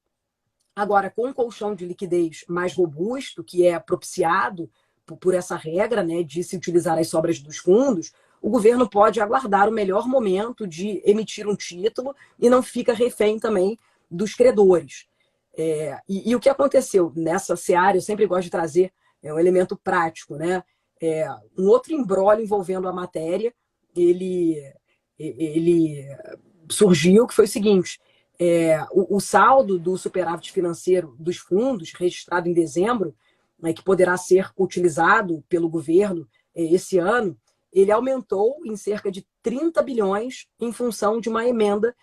Agora, com um colchão de liquidez mais robusto, que é propiciado por essa regra, né, de se utilizar as sobras dos fundos, o governo pode aguardar o melhor momento de emitir um título e não fica refém também dos credores. E o que aconteceu nessa seara, eu sempre gosto de trazer um elemento prático, né? Um outro imbróglio envolvendo a matéria, ele surgiu, que foi o seguinte: o saldo do superávit financeiro dos fundos, registrado em dezembro, né, que poderá ser utilizado pelo governo esse ano, ele aumentou em cerca de 30 bilhões em função de uma emenda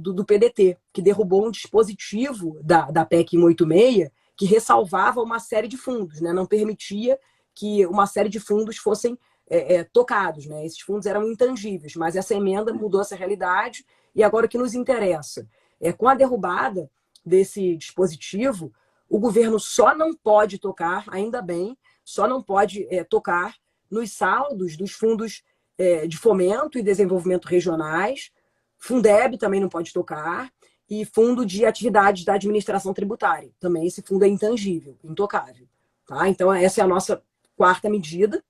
do PDT, que derrubou um dispositivo da PEC 186, que ressalvava uma série de fundos, né, não permitia que uma série de fundos fossem tocados, né? Esses fundos eram intangíveis, mas essa emenda mudou essa realidade. E agora o que nos interessa com a derrubada desse dispositivo, o governo só não pode tocar, ainda bem, só não pode tocar nos saldos dos fundos de fomento e desenvolvimento regionais, Fundeb também não pode tocar, e fundo de atividades da administração tributária. Também esse fundo é intangível, intocável. Tá? Então, essa é a nossa quarta medida.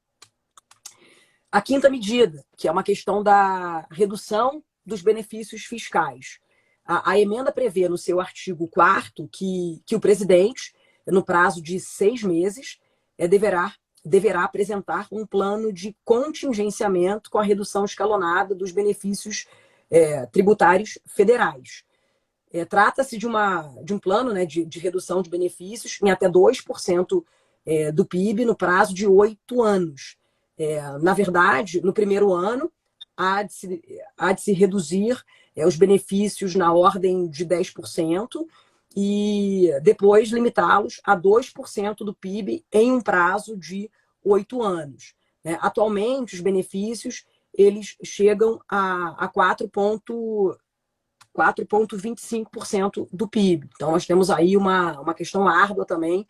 A quinta medida, que é uma questão da redução dos benefícios fiscais. A emenda prevê no seu artigo 4º que o presidente, no prazo de 6 meses, deverá apresentar um plano de contingenciamento com a redução escalonada dos benefícios tributários federais. Trata-se de um plano, né, de redução de benefícios em até 2% do PIB no prazo de 8 anos. Na verdade, no primeiro ano, há de se reduzir os benefícios na ordem de 10% e depois limitá-los a 2% do PIB em um prazo de 8 anos. Atualmente, os benefícios eles chegam a 4,25% do PIB. Então, nós temos aí uma questão árdua também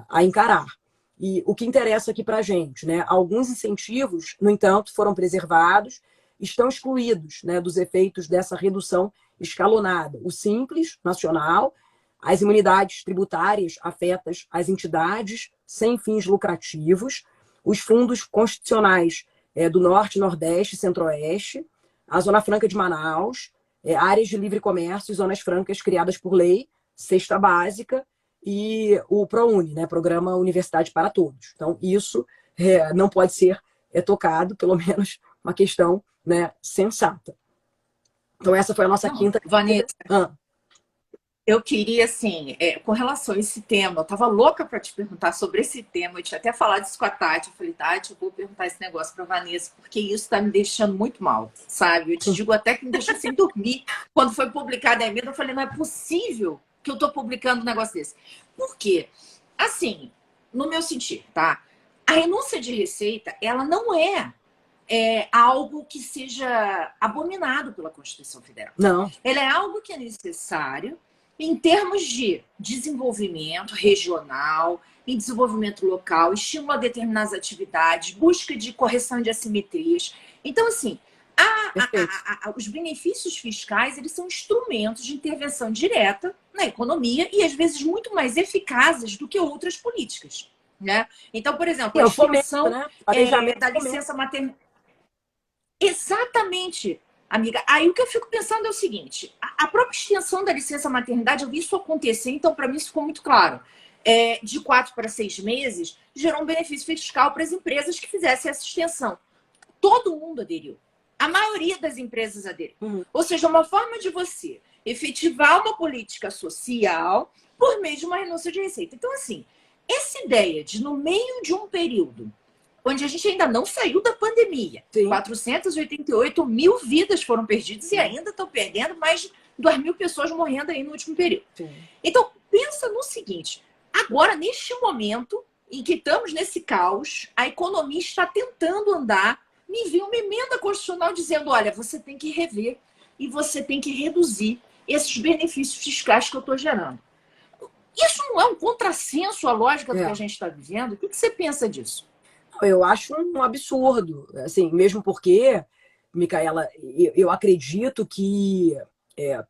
a encarar. E o que interessa aqui para a gente, né? Alguns incentivos, no entanto, foram preservados, estão excluídos, né, dos efeitos dessa redução escalonada. O Simples Nacional, as imunidades tributárias afetas às entidades sem fins lucrativos, os fundos constitucionais do Norte, Nordeste e Centro-Oeste, a Zona Franca de Manaus, áreas de livre comércio e zonas francas criadas por lei, cesta básica, e o ProUni, né, Programa Universidade para Todos. Então, isso não pode ser tocado, pelo menos uma questão, né, sensata. Então, essa foi a nossa quinta... Vanessa, eu queria, assim, com relação a esse tema, eu estava louca para te perguntar sobre esse tema, eu tinha até falado isso com a Tati, eu falei, Tati, eu vou perguntar esse negócio para a Vanessa, porque isso está me deixando muito mal, sabe? Eu te digo até que me deixou sem dormir. Quando foi publicada a emenda, eu falei, não é possível que eu estou publicando um negócio desse. Por quê? Assim, no meu sentir, tá? A renúncia de receita, ela não é algo que seja abominado pela Constituição Federal. Não. Ela é algo que é necessário em termos de desenvolvimento regional, em desenvolvimento local, estímulo a determinadas atividades, busca de correção de assimetrias. Então, assim, os benefícios fiscais, eles são instrumentos de intervenção direta na economia e, às vezes, muito mais eficazes do que outras políticas, né? Então, por exemplo, a extensão da licença maternidade. Exatamente, amiga. Aí o que eu fico pensando é o seguinte, a própria extensão da licença maternidade, eu vi isso acontecer, então para mim isso ficou muito claro. De 4 para 6 meses, gerou um benefício fiscal para as empresas que fizessem essa extensão. Todo mundo aderiu. A maioria das empresas aderiu. Ou seja, uma forma de você efetivar uma política social por meio de uma renúncia de receita. Então, assim, essa ideia de, no meio de um período onde a gente ainda não saiu da pandemia, sim, 488 mil vidas foram perdidas e ainda estão perdendo, mais de 2 mil pessoas morrendo aí no último período. Sim. Então, pensa no seguinte, agora, neste momento em que estamos nesse caos, a economia está tentando andar, me veio uma emenda constitucional dizendo, olha, você tem que rever e você tem que reduzir esses benefícios fiscais que eu estou gerando. Isso não é um contrassenso à lógica do que a gente está vivendo? O que você pensa disso? Eu acho um absurdo, assim, mesmo porque, Micaela, eu acredito que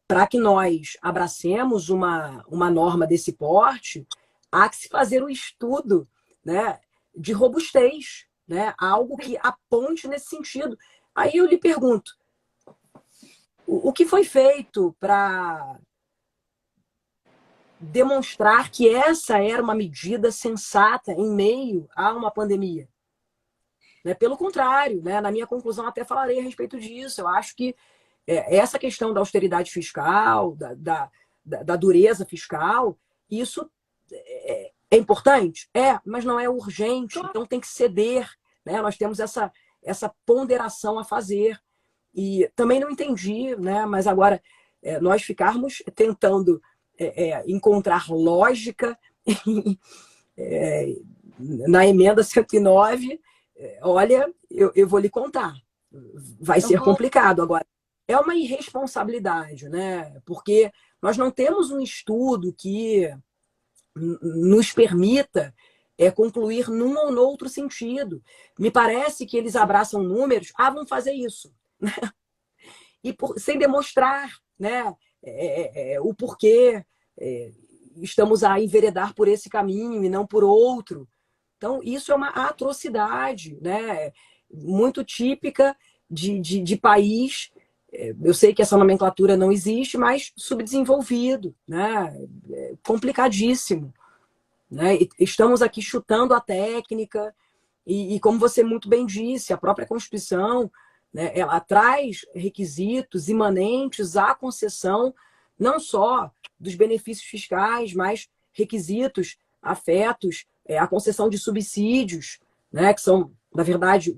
para que nós abracemos uma norma desse porte, há que se fazer um estudo, né, de robustez, né? Algo que aponte nesse sentido. Aí eu lhe pergunto, o que foi feito para demonstrar que essa era uma medida sensata em meio a uma pandemia? Né? Pelo contrário, né? Na minha conclusão até falarei a respeito disso. Eu acho que essa questão da austeridade fiscal, da dureza fiscal, isso é importante? Mas não é urgente, então tem que ceder. Né? Nós temos essa ponderação a fazer. E também não entendi, né? Mas agora nós ficarmos tentando encontrar lógica na emenda 109, olha, eu vou lhe contar. Vai ser complicado. Agora, é uma irresponsabilidade, né? Porque nós não temos um estudo que nos permita concluir num ou no outro sentido. Me parece que eles abraçam números, vamos fazer isso. E sem demonstrar, né, o porquê estamos a enveredar por esse caminho e não por outro. Então, isso é uma atrocidade, né, muito típica de país. Eu sei que essa nomenclatura não existe, mas subdesenvolvido, né, complicadíssimo. Né? Estamos aqui chutando a técnica e, como você muito bem disse, a própria Constituição, né, ela traz requisitos imanentes à concessão, não só dos benefícios fiscais, mas requisitos afetos à concessão de subsídios, né, que são, na verdade,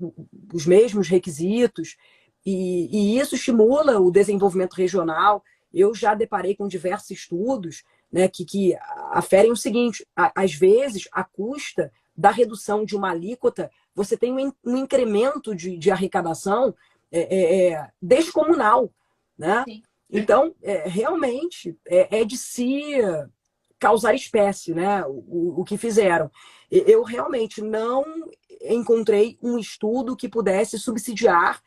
os mesmos requisitos, e isso estimula o desenvolvimento regional. Eu já deparei com diversos estudos, né, que aferem o seguinte: às vezes, à custa da redução de uma alíquota, você tem um incremento de arrecadação descomunal. Né? Então, realmente, é de se causar espécie, né, o que fizeram. Eu realmente não encontrei um estudo que pudesse subsidiar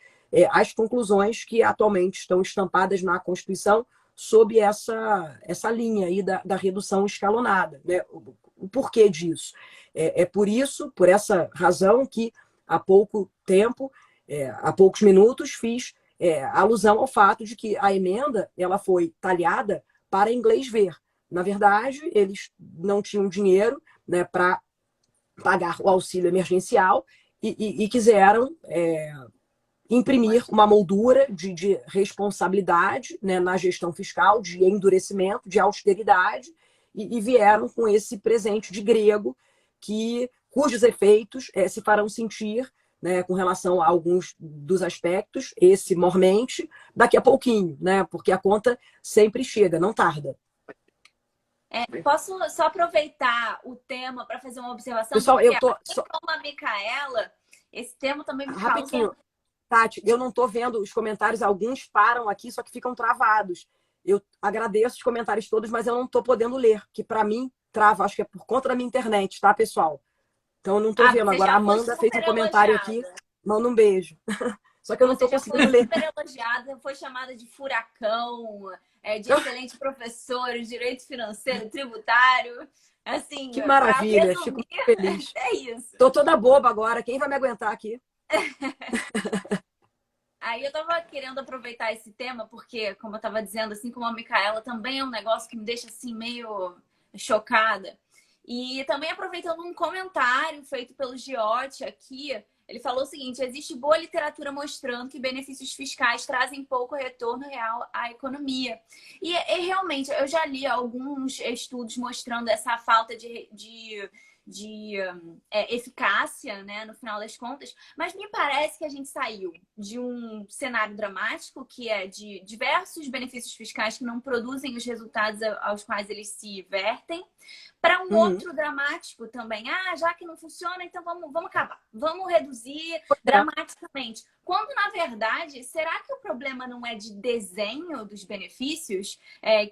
as conclusões que atualmente estão estampadas na Constituição sob essa linha aí da redução escalonada. Né? O porquê disso? Por isso, por essa razão que há pouco tempo, há poucos minutos, fiz alusão ao fato de que a emenda ela foi talhada para inglês ver. Na verdade, eles não tinham dinheiro, né, para pagar o auxílio emergencial e quiseram imprimir uma moldura de responsabilidade, né, na gestão fiscal, de endurecimento, de austeridade, e vieram com esse presente de grego cujos efeitos se farão sentir, né, com relação a alguns dos aspectos, esse mormente, daqui a pouquinho, né, porque a conta sempre chega, não tarda. Posso só aproveitar o tema para fazer uma observação? Pessoal, porque eu tô... como a Micaela, esse tema também me Rapidinho. causa... Tati, eu não estou vendo os comentários, alguns param aqui, só que ficam travados. Eu agradeço os comentários todos, mas eu não estou podendo ler, que para mim trava, acho que é por conta da minha internet, tá, pessoal? Então eu não estou vendo. Agora a Amanda fez um comentário aqui, manda um beijo. Só que eu não estou conseguindo ler. Super elogiada, foi chamada de furacão, de excelente professor, direito financeiro, tributário. Assim, que maravilha, resumir, fico muito feliz. É isso. Estou toda boba agora, quem vai me aguentar aqui? Aí eu tava querendo aproveitar esse tema, porque, como eu tava dizendo, assim como a Micaela, também é um negócio que me deixa assim meio chocada. E também aproveitando um comentário feito pelo Giotti aqui, ele falou o seguinte: existe boa literatura mostrando que benefícios fiscais trazem pouco retorno real à economia. E realmente, eu já li alguns estudos mostrando essa falta de eficácia, né, no final das contas, mas me parece que a gente saiu de um cenário dramático, que é de diversos benefícios fiscais que não produzem os resultados aos quais eles se vertem, para um outro dramático também. Já que não funciona, então vamos acabar. Vamos reduzir dramaticamente. Quando, na verdade, será que o problema não é de desenho dos benefícios,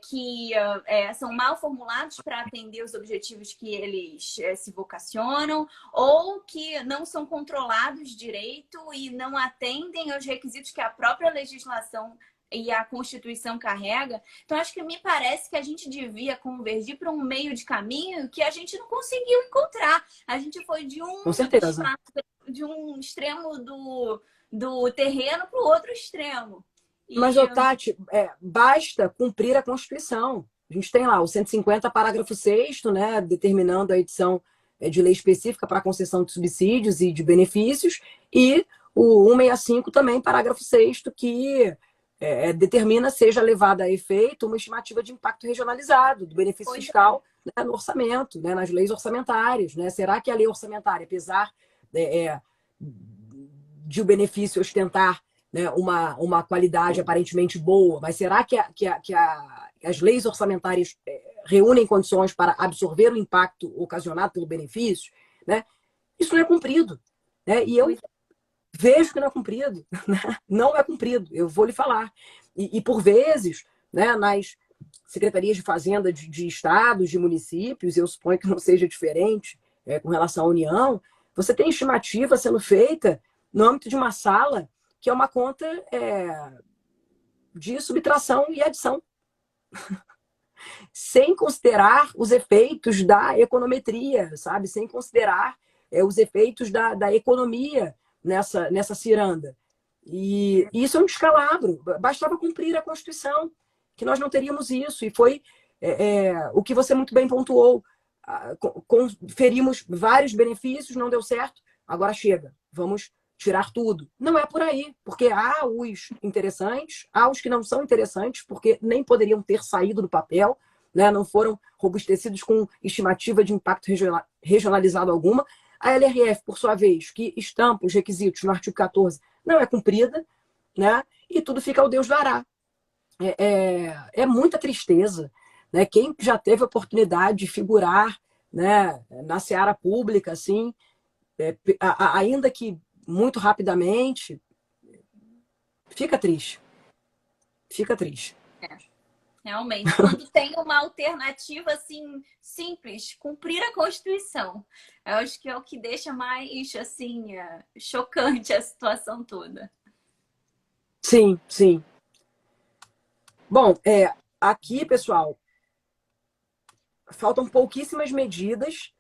que são mal formulados para atender os objetivos que eles se vocacionam, ou que não são controlados direito e não atendem aos requisitos que a própria legislação e a Constituição carrega. Então, acho que me parece que a gente devia convergir para um meio de caminho que a gente não conseguiu encontrar. A gente foi Com certeza. de um extremo do terreno para o outro extremo. Mas, Tati, basta cumprir a Constituição. A gente tem lá o 150, parágrafo 6º, né, determinando a edição de lei específica para a concessão de subsídios e de benefícios, e o 165 também, parágrafo 6º, que determina seja levada a efeito uma estimativa de impacto regionalizado do benefício fiscal, né, no orçamento, né, nas leis orçamentárias. Né? Será que a lei orçamentária, apesar de o benefício ostentar, né, uma qualidade aparentemente boa, mas será que as leis orçamentárias reúnem condições para absorver o impacto ocasionado pelo benefício? Né? Isso não é cumprido. Né? E eu vejo que não é cumprido. Né? Não é cumprido, eu vou lhe falar. E por vezes, né, nas secretarias de fazenda de estados, de municípios, eu suponho que não seja diferente com relação à União, você tem estimativa sendo feita no âmbito de uma sala que é uma conta de subtração e adição, sem considerar os efeitos da econometria, sabe? Sem considerar os efeitos da economia nessa ciranda. E isso é um descalabro. Bastava cumprir a Constituição, que nós não teríamos isso. E foi o que você muito bem pontuou. Conferimos vários benefícios, não deu certo, agora chega, vamos tirar tudo. Não é por aí, porque há os interessantes, há os que não são interessantes, porque nem poderiam ter saído do papel, né? Não foram robustecidos com estimativa de impacto regionalizado alguma. A LRF, por sua vez, que estampa os requisitos no artigo 14, não é cumprida, né? E tudo fica ao Deus dará. É muita tristeza. Né? Quem já teve a oportunidade de figurar, né, na seara pública, assim, ainda que muito rapidamente, fica triste. Fica triste. Realmente, quando tem uma alternativa assim simples, cumprir a Constituição, eu acho que é o que deixa mais assim chocante a situação toda. Sim, sim. Bom, aqui, pessoal, faltam pouquíssimas medidas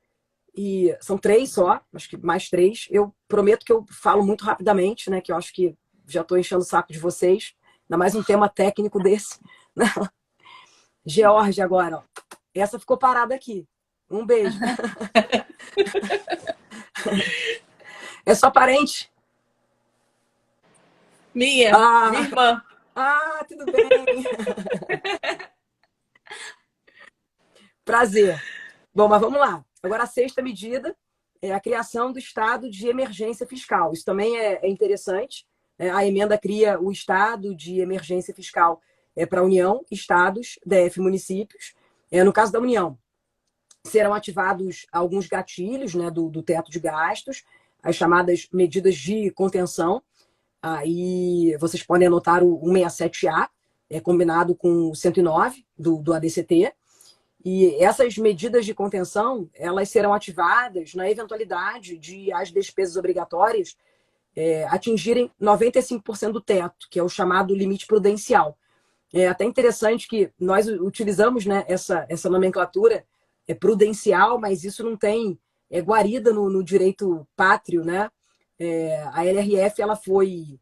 e são 3 só, acho que mais 3. Eu prometo que eu falo muito rapidamente, né? Que eu acho que já estou enchendo o saco de vocês. Ainda mais um tema técnico desse. George, agora, ó. Essa ficou parada aqui. Um beijo. É sua parente? Minha irmã. Tudo bem. Prazer. Bom, mas vamos lá. Agora, a 6ª medida é a criação do estado de emergência fiscal. Isso também é interessante. A emenda cria o estado de emergência fiscal para a União, estados, DF, municípios. No caso da União, serão ativados alguns gatilhos, né, do teto de gastos, as chamadas medidas de contenção. Aí vocês podem anotar o 167A, combinado com o 109 do ADCT. E essas medidas de contenção, elas serão ativadas na eventualidade de as despesas obrigatórias atingirem 95% do teto, que é o chamado limite prudencial. É até interessante que nós utilizamos, né, essa nomenclatura prudencial, mas isso não tem guarida no direito pátrio, né? A LRF ela foi,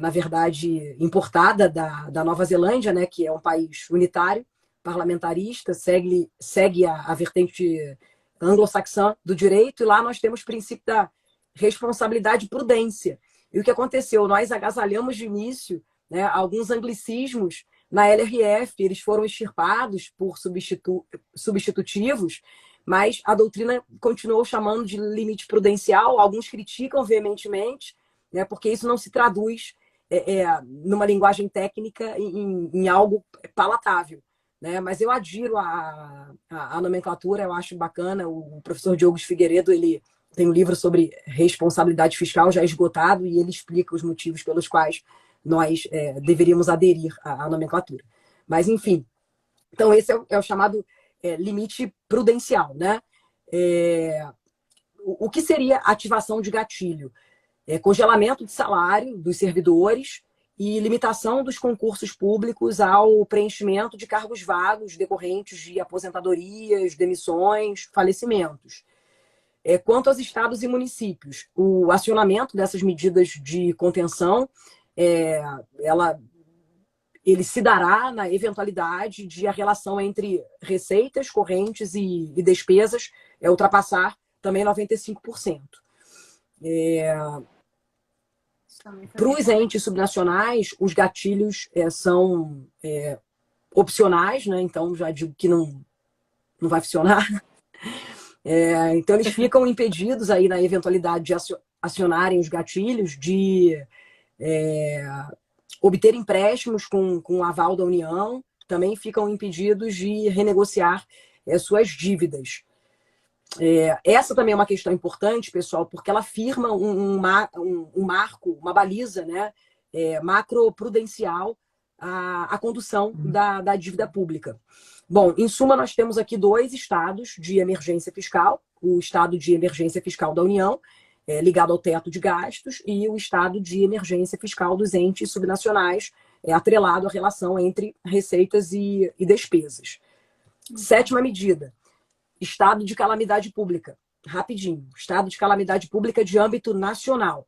na verdade, importada da Nova Zelândia, né, que é um país unitário, parlamentarista, segue a vertente anglo-saxã do direito, e lá nós temos o princípio da responsabilidade e prudência. E o que aconteceu? Nós agasalhamos de início, né, alguns anglicismos na LRF, eles foram extirpados por substitutivos, mas a doutrina continuou chamando de limite prudencial. Alguns criticam veementemente, né, porque isso não se traduz numa linguagem técnica em algo palatável. Né? Mas eu adiro a nomenclatura, eu acho bacana. O professor Diogo de Figueiredo, ele tem um livro sobre responsabilidade fiscal já esgotado e ele explica os motivos pelos quais nós deveríamos aderir à nomenclatura. Mas, enfim, então esse é o chamado limite prudencial. Né? O que seria ativação de gatilho? Congelamento de salário dos servidores e limitação dos concursos públicos ao preenchimento de cargos vagos decorrentes de aposentadorias, demissões, falecimentos. Quanto aos estados e municípios, o acionamento dessas medidas de contenção, ele se dará na eventualidade de a relação entre receitas correntes e despesas ultrapassar também 95%. Para os entes subnacionais, os gatilhos são opcionais, né? Então já digo que não vai funcionar. Então eles ficam impedidos aí na eventualidade de acionarem os gatilhos de obter empréstimos com o aval da União, também ficam impedidos de renegociar suas dívidas. Essa também é uma questão importante, pessoal, porque ela firma um marco, uma baliza, né, macroprudencial à condução da dívida pública. Bom, em suma, nós temos aqui 2 estados de emergência fiscal: o estado de emergência fiscal da União, ligado ao teto de gastos, e o estado de emergência fiscal dos entes subnacionais, atrelado à relação entre receitas e despesas. 7ª medida: estado de calamidade pública. Rapidinho. Estado de calamidade pública de âmbito nacional.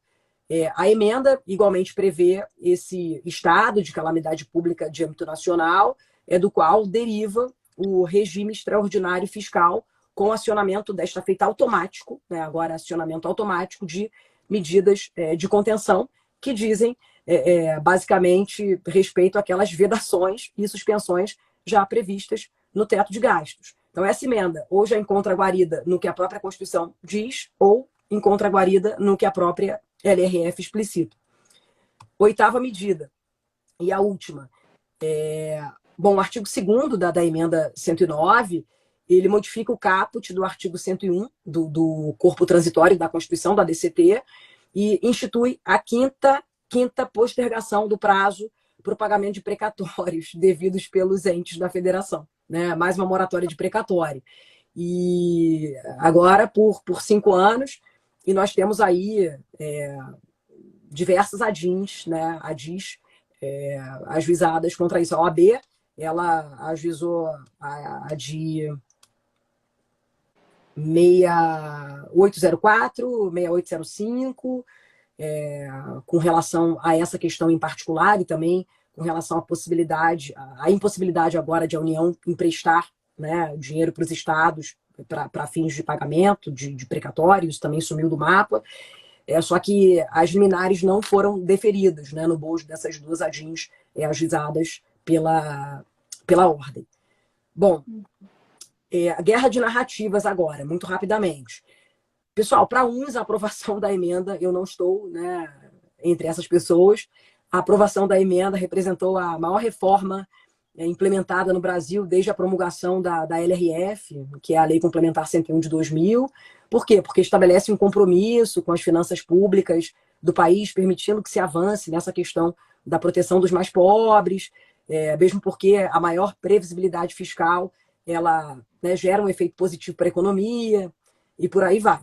A emenda igualmente prevê esse estado de calamidade pública de âmbito nacional, do qual deriva o regime extraordinário fiscal com acionamento desta feita automático, né, agora acionamento automático de medidas de contenção que dizem basicamente respeito àquelas vedações e suspensões já previstas no teto de gastos. Então, essa emenda ou já encontra guarida no que a própria Constituição diz, ou encontra guarida no que a própria LRF explicita. 8ª medida, e a última. Bom, o artigo 2º da emenda 109, ele modifica o caput do artigo 101 do corpo transitório da Constituição, da DCT, e institui a quinta postergação do prazo para o pagamento de precatórios devidos pelos entes da federação, né? Mais uma moratória de precatório. E agora por 5 anos, e nós temos aí diversas ADIs, né? ADIs ajuizadas contra isso. A OAB, ela ajuizou a ADI 6804, 6805, com relação a essa questão em particular, e também com relação à impossibilidade agora de a União emprestar, né, dinheiro para os estados para fins de pagamento de precatórios, também sumiu do mapa. Só que as liminares não foram deferidas, né, no bojo dessas 2 ADIs ajuizadas pela ordem. Bom, a guerra de narrativas agora, muito rapidamente. Pessoal, para uns, a aprovação da emenda, eu não estou, né, entre essas pessoas. A aprovação da emenda representou a maior reforma implementada no Brasil desde a promulgação da LRF, que é a Lei Complementar 101 de 2000. Por quê? Porque estabelece um compromisso com as finanças públicas do país, permitindo que se avance nessa questão da proteção dos mais pobres, mesmo porque a maior previsibilidade fiscal, ela, né, gera um efeito positivo para a economia, e por aí vai.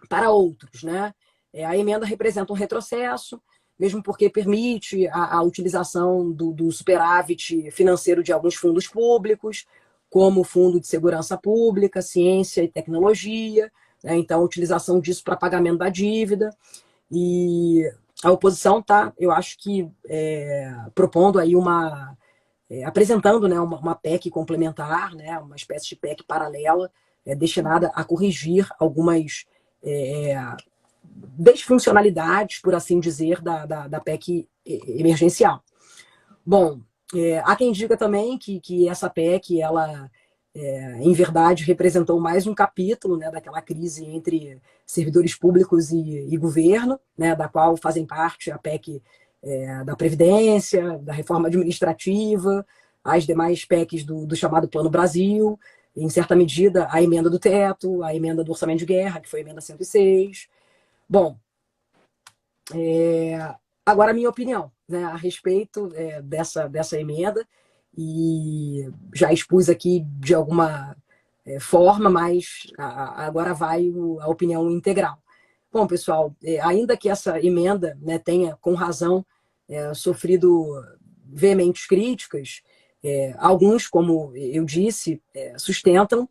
Para outros, né, a emenda representa um retrocesso, mesmo porque permite a utilização do superávit financeiro de alguns fundos públicos, como o Fundo de Segurança Pública, Ciência e Tecnologia, né? Então, a utilização disso para pagamento da dívida. E a oposição está, eu acho que, propondo aí apresentando, né, uma PEC complementar, né, uma espécie de PEC paralela, destinada a corrigir algumas desfuncionalidades, por assim dizer, da PEC emergencial. Bom, há quem diga também que essa PEC, ela, em verdade, representou mais um capítulo, né, daquela crise entre servidores públicos e governo, né, da qual fazem parte a PEC da Previdência, da reforma administrativa, as demais PECs do chamado Plano Brasil, em certa medida, a emenda do teto, a emenda do orçamento de guerra, que foi a emenda 106. Bom, agora a minha opinião, né, a respeito dessa emenda, e já expus aqui de alguma forma, mas agora vai a opinião integral. Bom, pessoal, ainda que essa emenda, né, tenha, com razão, sofrido veementes críticas, alguns, como eu disse, sustentam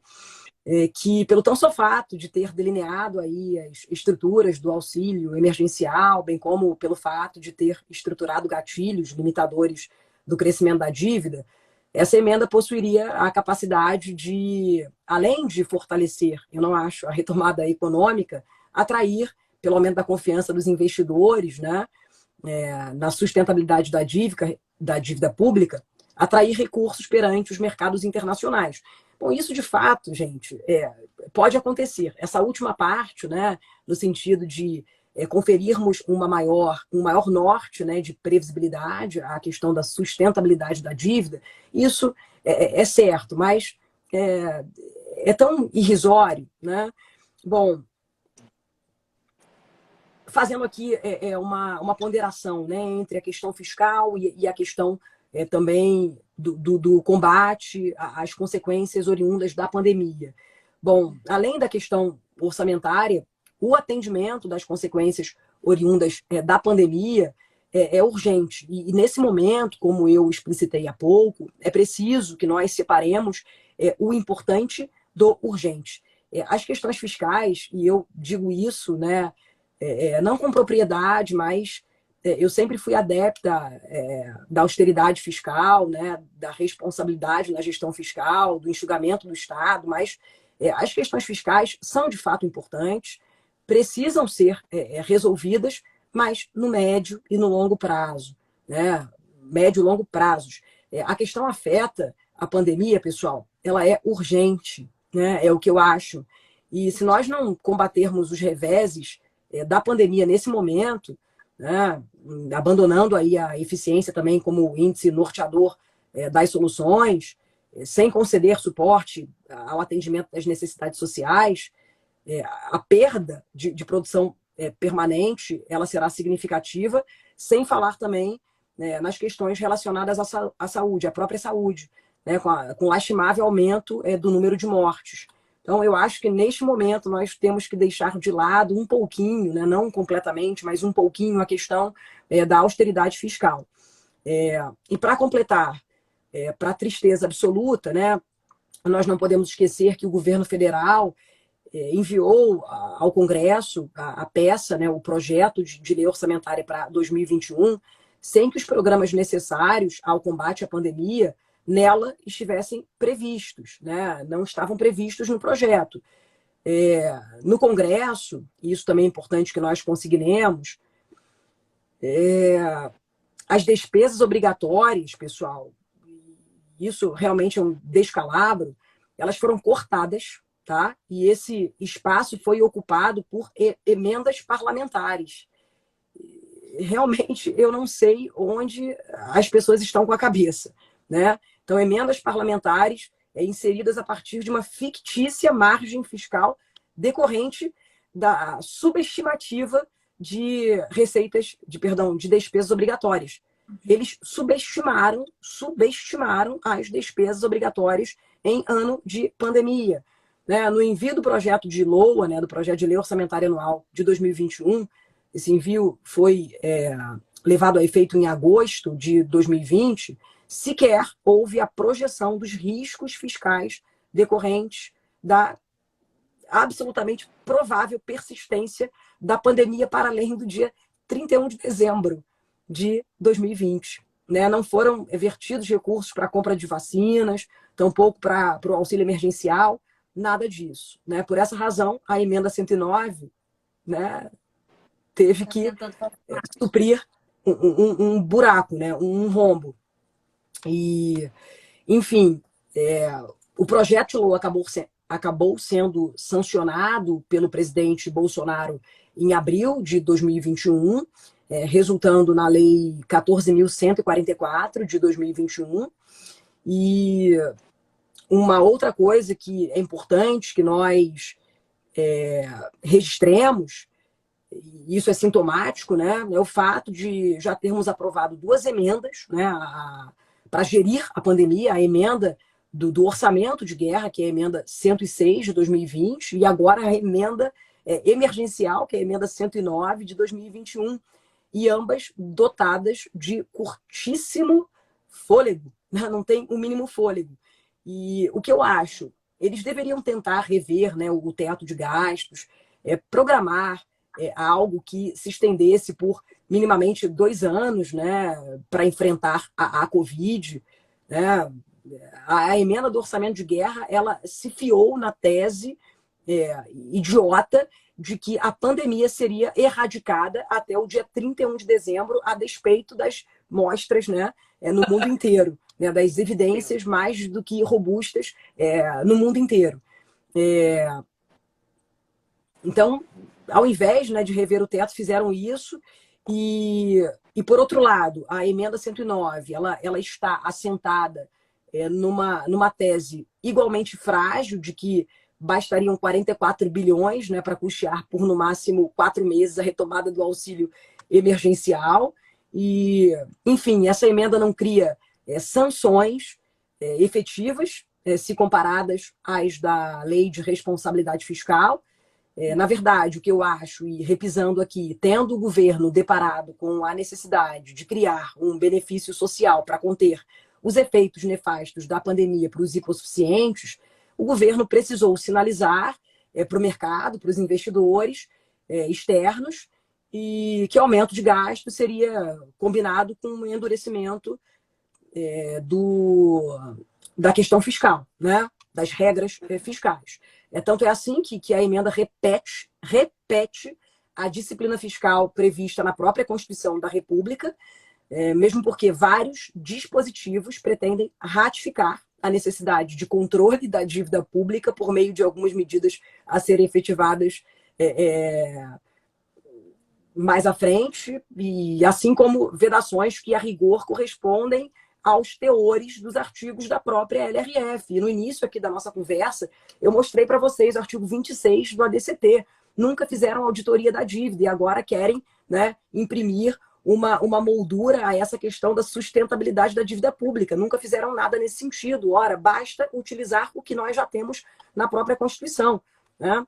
que, pelo tão só fato de ter delineado aí as estruturas do auxílio emergencial, bem como pelo fato de ter estruturado gatilhos limitadores do crescimento da dívida, essa emenda possuiria a capacidade de, além de fortalecer, eu não acho, a retomada econômica, atrair, pelo aumento da confiança dos investidores, né, na sustentabilidade da dívida pública, atrair recursos perante os mercados internacionais. Bom, isso de fato, gente, pode acontecer. Essa última parte, né, no sentido de conferirmos um maior norte, né, de previsibilidade, a questão da sustentabilidade da dívida, isso é certo, mas é tão irrisório, né? Bom, fazendo aqui uma ponderação, né, entre a questão fiscal e a questão também do combate às consequências oriundas da pandemia. Bom, além da questão orçamentária, o atendimento das consequências oriundas da pandemia é urgente. E nesse momento, como eu explicitei há pouco, é preciso que nós separemos o importante do urgente. As questões fiscais, e eu digo isso, né, não com propriedade, mas eu sempre fui adepta da austeridade fiscal, né, da responsabilidade na gestão fiscal, do enxugamento do Estado, mas as questões fiscais são de fato importantes, precisam ser resolvidas, mas no médio e no longo prazo, né? Médio e longo prazos. A questão afeta a pandemia, pessoal, ela é urgente, né? É o que eu acho. E se nós não combatermos os reveses da pandemia nesse momento, né, abandonando aí a eficiência também como índice norteador das soluções, sem conceder suporte ao atendimento das necessidades sociais, a perda de produção permanente ela será significativa, sem falar também nas questões relacionadas à saúde, à própria saúde, né, com lastimável aumento do número de mortes. Então, eu acho que neste momento nós temos que deixar de lado um pouquinho, né, não completamente, mas um pouquinho a questão da austeridade fiscal. E para completar, para a tristeza absoluta, né, nós não podemos esquecer que o governo federal enviou ao Congresso a peça, né, o projeto de lei orçamentária para 2021, sem que os programas necessários ao combate à pandemia nela estivessem previstos, né? Não estavam previstos no projeto. No Congresso, e isso também é importante que nós consignemos, as despesas obrigatórias, pessoal, isso realmente é um descalabro, elas foram cortadas, tá? E esse espaço foi ocupado por emendas parlamentares. Realmente, eu não sei onde as pessoas estão com a cabeça, né? Então, emendas parlamentares inseridas a partir de uma fictícia margem fiscal decorrente da subestimativa de receitas, de despesas obrigatórias. Eles subestimaram as despesas obrigatórias em ano de pandemia. Né? No envio do projeto de LOA, né, do projeto de lei orçamentária anual de 2021, esse envio foi levado a efeito em agosto de 2020, sequer houve a projeção dos riscos fiscais decorrentes da absolutamente provável persistência da pandemia para além do dia 31 de dezembro de 2020. Né? Não foram vertidos recursos para a compra de vacinas, tampouco para o auxílio emergencial, nada disso. Né? Por essa razão, a emenda 109, né, teve que suprir um buraco, né, um rombo. E, enfim, o projeto de LOA acabou sendo sancionado pelo presidente Bolsonaro em abril de 2021, resultando na Lei 14.144 de 2021. E uma outra coisa que é importante que nós registremos, isso é sintomático, né, é o fato de já termos aprovado 2 emendas, né, para gerir a pandemia, a emenda do orçamento de guerra, que é a emenda 106 de 2020, e agora a emenda emergencial, que é a emenda 109 de 2021, e ambas dotadas de curtíssimo fôlego, né? Não tem o mínimo fôlego. E o que eu acho, eles deveriam tentar rever, né, o teto de gastos, programar algo que se estendesse por minimamente 2 anos, né, para enfrentar a Covid, né? A emenda do orçamento de guerra, ela se fiou na tese idiota de que a pandemia seria erradicada até o dia 31 de dezembro, a despeito das mostras, né, no mundo inteiro, né, das evidências mais do que robustas no mundo inteiro. Então, ao invés, né, de rever o teto, fizeram isso. E por outro lado, a emenda 109, ela está assentada numa tese igualmente frágil de que bastariam 44 bilhões, né, para custear por, no máximo, 4 meses a retomada do auxílio emergencial. E, enfim, essa emenda não cria sanções efetivas, se comparadas às da Lei de Responsabilidade Fiscal. Na verdade, o que eu acho, e repisando aqui, tendo o governo deparado com a necessidade de criar um benefício social para conter os efeitos nefastos da pandemia para os hipossuficientes, o governo precisou sinalizar para o mercado, para os investidores externos, e que aumento de gasto seria combinado com um endurecimento da questão fiscal, né? Das regras fiscais. Tanto é assim que a emenda repete a disciplina fiscal prevista na própria Constituição da República, mesmo porque vários dispositivos pretendem ratificar a necessidade de controle da dívida pública por meio de algumas medidas a serem efetivadas mais à frente, e assim como vedações que, a rigor, correspondem aos teores dos artigos da própria LRF. E no início aqui da nossa conversa, eu mostrei para vocês o artigo 26 do ADCT. Nunca fizeram auditoria da dívida e agora querem, né, imprimir uma moldura a essa questão da sustentabilidade da dívida pública. Nunca fizeram nada nesse sentido. Ora, basta utilizar o que nós já temos na própria Constituição, né?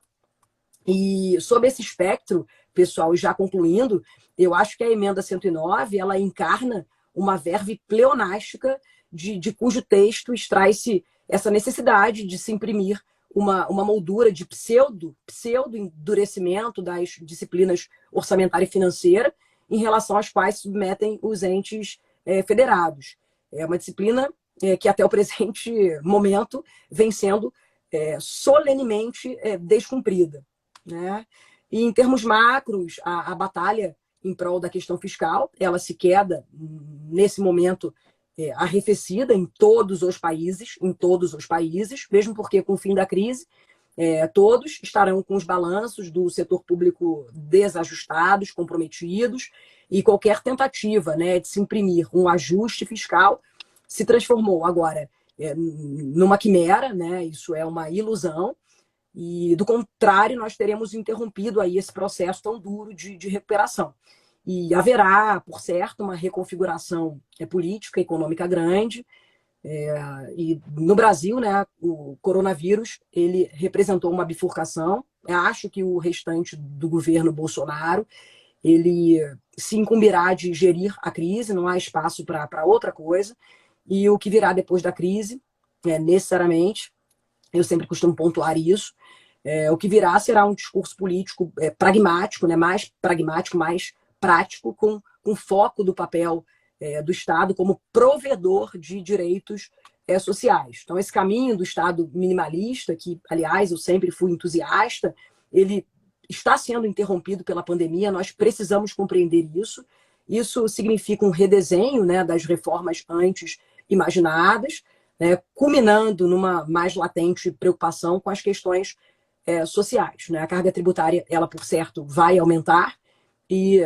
E sob esse espectro, pessoal, e já concluindo, eu acho que a emenda 109, ela encarna uma verve pleonástica de cujo texto extrai-se essa necessidade de se imprimir uma moldura de pseudo-endurecimento das disciplinas orçamentária e financeira em relação às quais submetem os entes federados. É uma disciplina que até o presente momento vem sendo solenemente descumprida, né? E em termos macros, a batalha em prol da questão fiscal, ela se queda, nesse momento, arrefecida em todos os países, mesmo porque, com o fim da crise, todos estarão com os balanços do setor público desajustados, comprometidos, e qualquer tentativa, né, de se imprimir um ajuste fiscal se transformou agora numa quimera, né? Isso é uma ilusão, e, do contrário, nós teremos interrompido aí esse processo tão duro de recuperação. E haverá, por certo, uma reconfiguração política e econômica grande. E no Brasil, né, o coronavírus ele representou uma bifurcação. Eu acho que o restante do governo Bolsonaro ele se incumbirá de gerir a crise, não há espaço para outra coisa. E o que virá depois da crise, necessariamente, eu sempre costumo pontuar isso, o que virá será um discurso político pragmático, né, mais pragmático, mais prático, com foco do papel do Estado como provedor de direitos sociais. Então, esse caminho do Estado minimalista, que, aliás, eu sempre fui entusiasta, ele está sendo interrompido pela pandemia, nós precisamos compreender isso. Isso significa um redesenho, né, das reformas antes imaginadas, culminando numa mais latente preocupação com as questões sociais, né? A carga tributária, ela, por certo, vai aumentar e,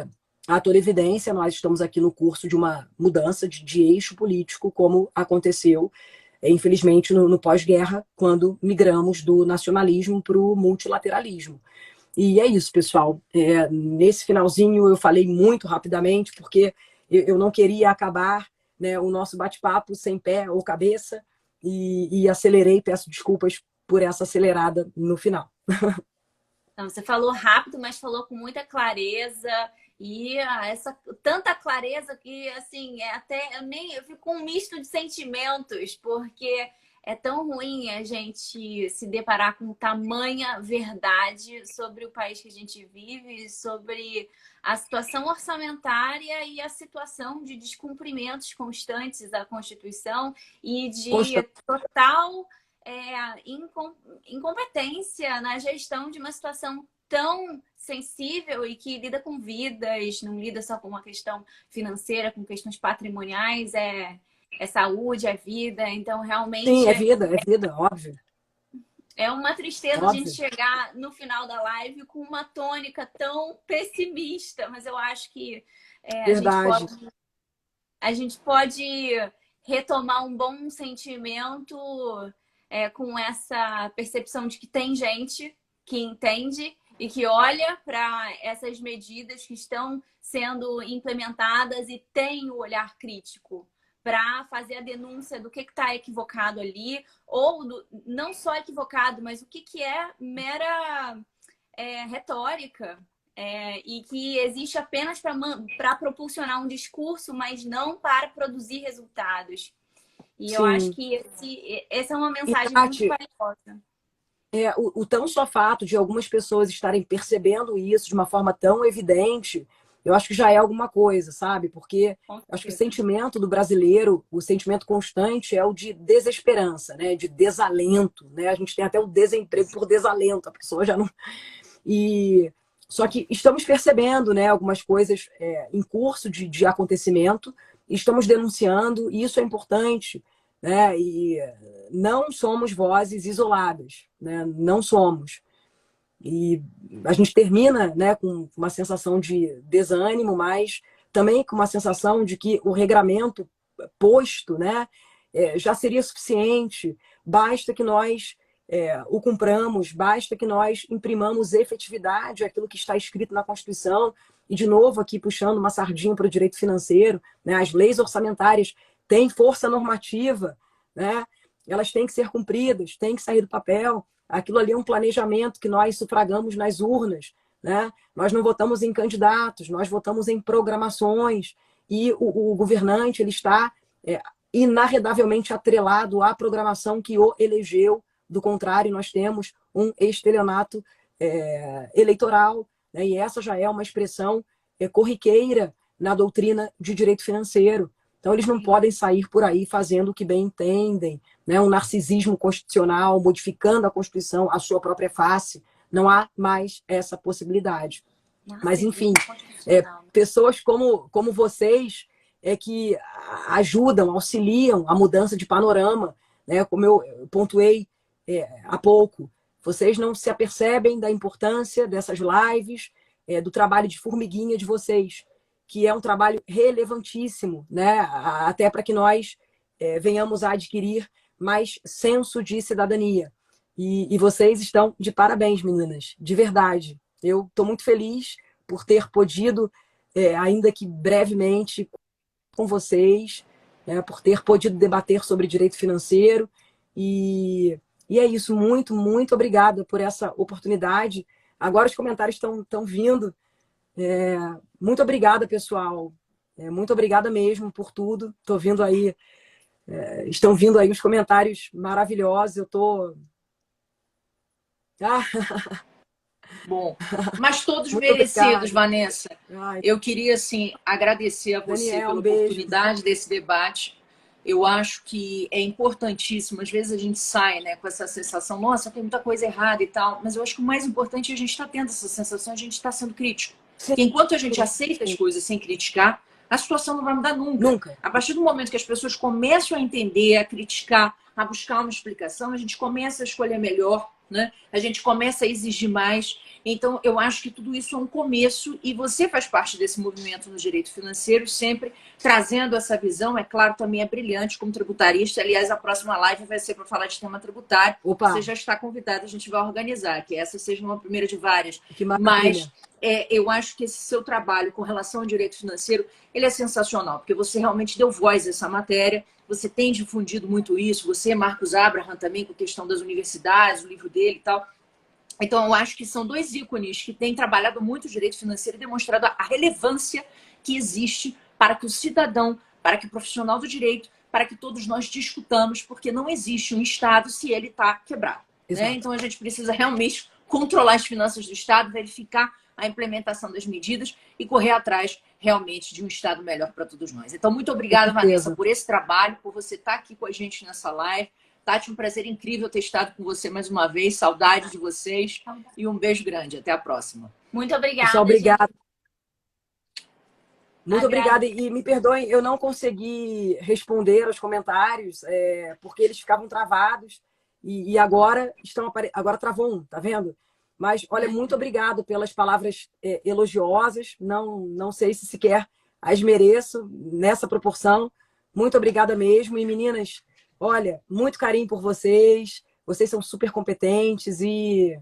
a toda evidência, nós estamos aqui no curso de uma mudança de eixo político, como aconteceu, infelizmente, no pós-guerra, quando migramos do nacionalismo para o multilateralismo. E é isso, pessoal. Nesse finalzinho eu falei muito rapidamente, porque eu não queria acabar, né, o nosso bate-papo sem pé ou cabeça, e acelerei, peço desculpas por essa acelerada no final. Não, você falou rápido, mas falou com muita clareza. E essa tanta clareza que, assim, eu fico com um misto de sentimentos, porque é tão ruim a gente se deparar com tamanha verdade sobre o país que a gente vive, sobre a situação orçamentária e a situação de descumprimentos constantes da Constituição e de total incompetência na gestão de uma situação tão sensível e que lida com vidas, não lida só com uma questão financeira, com questões patrimoniais, é saúde, é vida. Então, realmente... Sim, é vida, óbvio. É uma tristeza óbvio. A gente chegar no final da live com uma tônica tão pessimista, mas eu acho que a gente pode retomar um bom sentimento com essa percepção de que tem gente que entende e que olha para essas medidas que estão sendo implementadas e tem o olhar crítico para fazer a denúncia do que está equivocado ali, ou não só equivocado, mas o que é mera retórica e que existe apenas para propulsionar um discurso, mas não para produzir resultados. E eu acho que essa é uma mensagem muito valiosa. O tão só fato de algumas pessoas estarem percebendo isso de uma forma tão evidente, eu acho que já é alguma coisa, sabe? Porque acho que o sentimento do brasileiro, o sentimento constante é o de desesperança, né? De desalento, né? A gente tem até o desemprego por desalento, a pessoa já não... Só que estamos percebendo, né, algumas coisas em curso de acontecimento, estamos denunciando, e isso é importante, né? E não somos vozes isoladas, né? Não somos. E a gente termina, né, com uma sensação de desânimo, mas também com uma sensação de que o regramento posto, né, já seria suficiente, basta que nós o cumpramos, basta que nós imprimamos efetividade àquilo que está escrito na Constituição. E, de novo, aqui puxando uma sardinha para o direito financeiro, né, as leis orçamentárias têm força normativa, né, elas têm que ser cumpridas, têm que sair do papel. Aquilo ali é um planejamento que nós sufragamos nas urnas, né? Nós não votamos em candidatos, nós votamos em programações. E o governante ele está inarredavelmente atrelado à programação que o elegeu. Do contrário, nós temos um estelionato eleitoral, né? E essa já é uma expressão corriqueira na doutrina de direito financeiro. Então, eles não podem sair por aí fazendo o que bem entendem, né? Um narcisismo constitucional, modificando a Constituição à sua própria face. Não há mais essa possibilidade. Mas, enfim, pessoas como vocês que ajudam, auxiliam a mudança de panorama, né? Como eu pontuei há pouco. Vocês não se apercebem da importância dessas lives, do trabalho de formiguinha de vocês, que é um trabalho relevantíssimo, né? Até para que nós venhamos a adquirir mais senso de cidadania. E vocês estão de parabéns, meninas, de verdade. Eu estou muito feliz por ter podido, ainda que brevemente, com vocês, por ter podido debater sobre direito financeiro. E é isso, muito, muito obrigada por essa oportunidade. Agora os comentários estão vindo. Muito obrigada, pessoal. Muito obrigada mesmo por tudo. Tô vendo aí, estão vindo aí os comentários maravilhosos. Eu tô... Bom, mas todos muito merecidos, obrigada. Vanessa. Eu queria, assim, agradecer a você Daniel, pela oportunidade desse debate. Eu acho que é importantíssimo. Às vezes a gente sai, né, com essa sensação, nossa, tem muita coisa errada e tal. Mas eu acho que o mais importante é a gente estar tendo essa sensação, a gente está sendo crítico. Porque enquanto a gente aceita as coisas sem criticar, a situação não vai mudar nunca. A partir do momento que as pessoas começam a entender, a criticar, a buscar uma explicação, a gente começa a escolher melhor, né? A gente começa a exigir mais. Então, eu acho que tudo isso é um começo e você faz parte desse movimento no direito financeiro, sempre trazendo essa visão. É claro, também é brilhante como tributarista. Aliás, a próxima live vai ser para falar de tema tributário. Opa. Você já está convidado, a gente vai organizar, que essa seja uma primeira de várias. Que maravilha. Mas eu acho que esse seu trabalho com relação ao direito financeiro, ele é sensacional, porque você realmente deu voz a essa matéria. Você tem difundido muito isso. Você, Marcos Abraham, também, com a questão das universidades, o livro dele e tal. Então, eu acho que são dois ícones que têm trabalhado muito o direito financeiro e demonstrado a relevância que existe para que o cidadão, para que o profissional do direito, para que todos nós discutamos, porque não existe um Estado se ele está quebrado. Né? Então, a gente precisa realmente controlar as finanças do Estado, verificar a implementação das medidas e correr atrás realmente de um Estado melhor para todos nós. Então, muito obrigada, Vanessa, por esse trabalho, por você estar aqui com a gente nessa live. Tati, um prazer incrível ter estado com você mais uma vez. Saudade de vocês. E um beijo grande. Até a próxima. Muito obrigada. Pessoal, obrigada. Muito obrigada. E me perdoem, eu não consegui responder aos comentários, porque eles ficavam travados. E agora agora travou um, tá vendo? Mas, olha, muito obrigado pelas palavras elogiosas. Não sei se sequer as mereço nessa proporção. Muito obrigada mesmo. E, meninas, olha, muito carinho por vocês. Vocês são super competentes e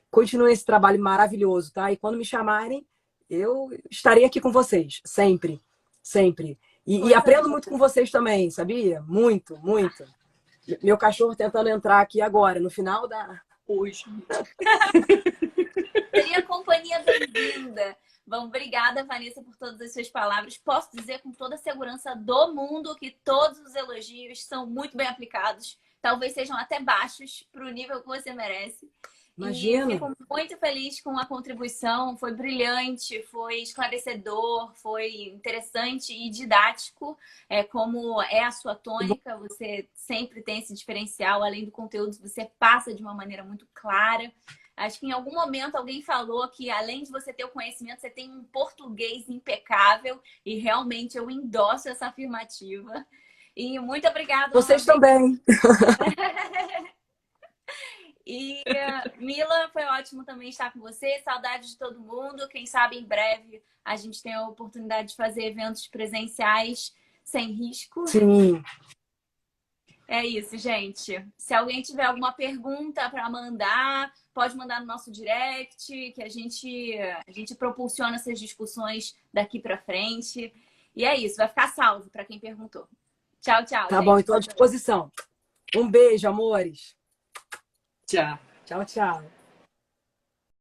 continuem esse trabalho maravilhoso, tá? E quando me chamarem, eu estarei aqui com vocês, sempre, sempre. E aprendo muito com vocês também, sabia? Muito, muito. Meu cachorro tentando entrar aqui agora, no final da... Hoje. Seria companhia bem-vinda. Bom, obrigada, Vanessa, por todas as suas palavras. Posso dizer com toda a segurança do mundo que todos os elogios são muito bem aplicados. Talvez sejam até baixos para o nível que você merece. Imagina. E fico muito feliz com a contribuição. Foi brilhante, foi esclarecedor, foi interessante e didático. Como é a sua tônica, você sempre tem esse diferencial. Além do conteúdo, você passa de uma maneira muito clara. Acho que em algum momento alguém falou que, além de você ter o conhecimento, você tem um português impecável. E realmente eu endosso essa afirmativa. E muito obrigada. Vocês também. E, Mila, foi ótimo também estar com você. Saudade de todo mundo. Quem sabe em breve a gente tem a oportunidade de fazer eventos presenciais sem risco. Sim. É isso, gente. Se alguém tiver alguma pergunta para mandar, pode mandar no nosso direct, que a gente propulsiona essas discussões daqui para frente. E é isso, vai ficar salvo para quem perguntou. Tchau, tchau. Tá bom, estou à disposição. Um beijo, amores. Tchau. Tchau, tchau.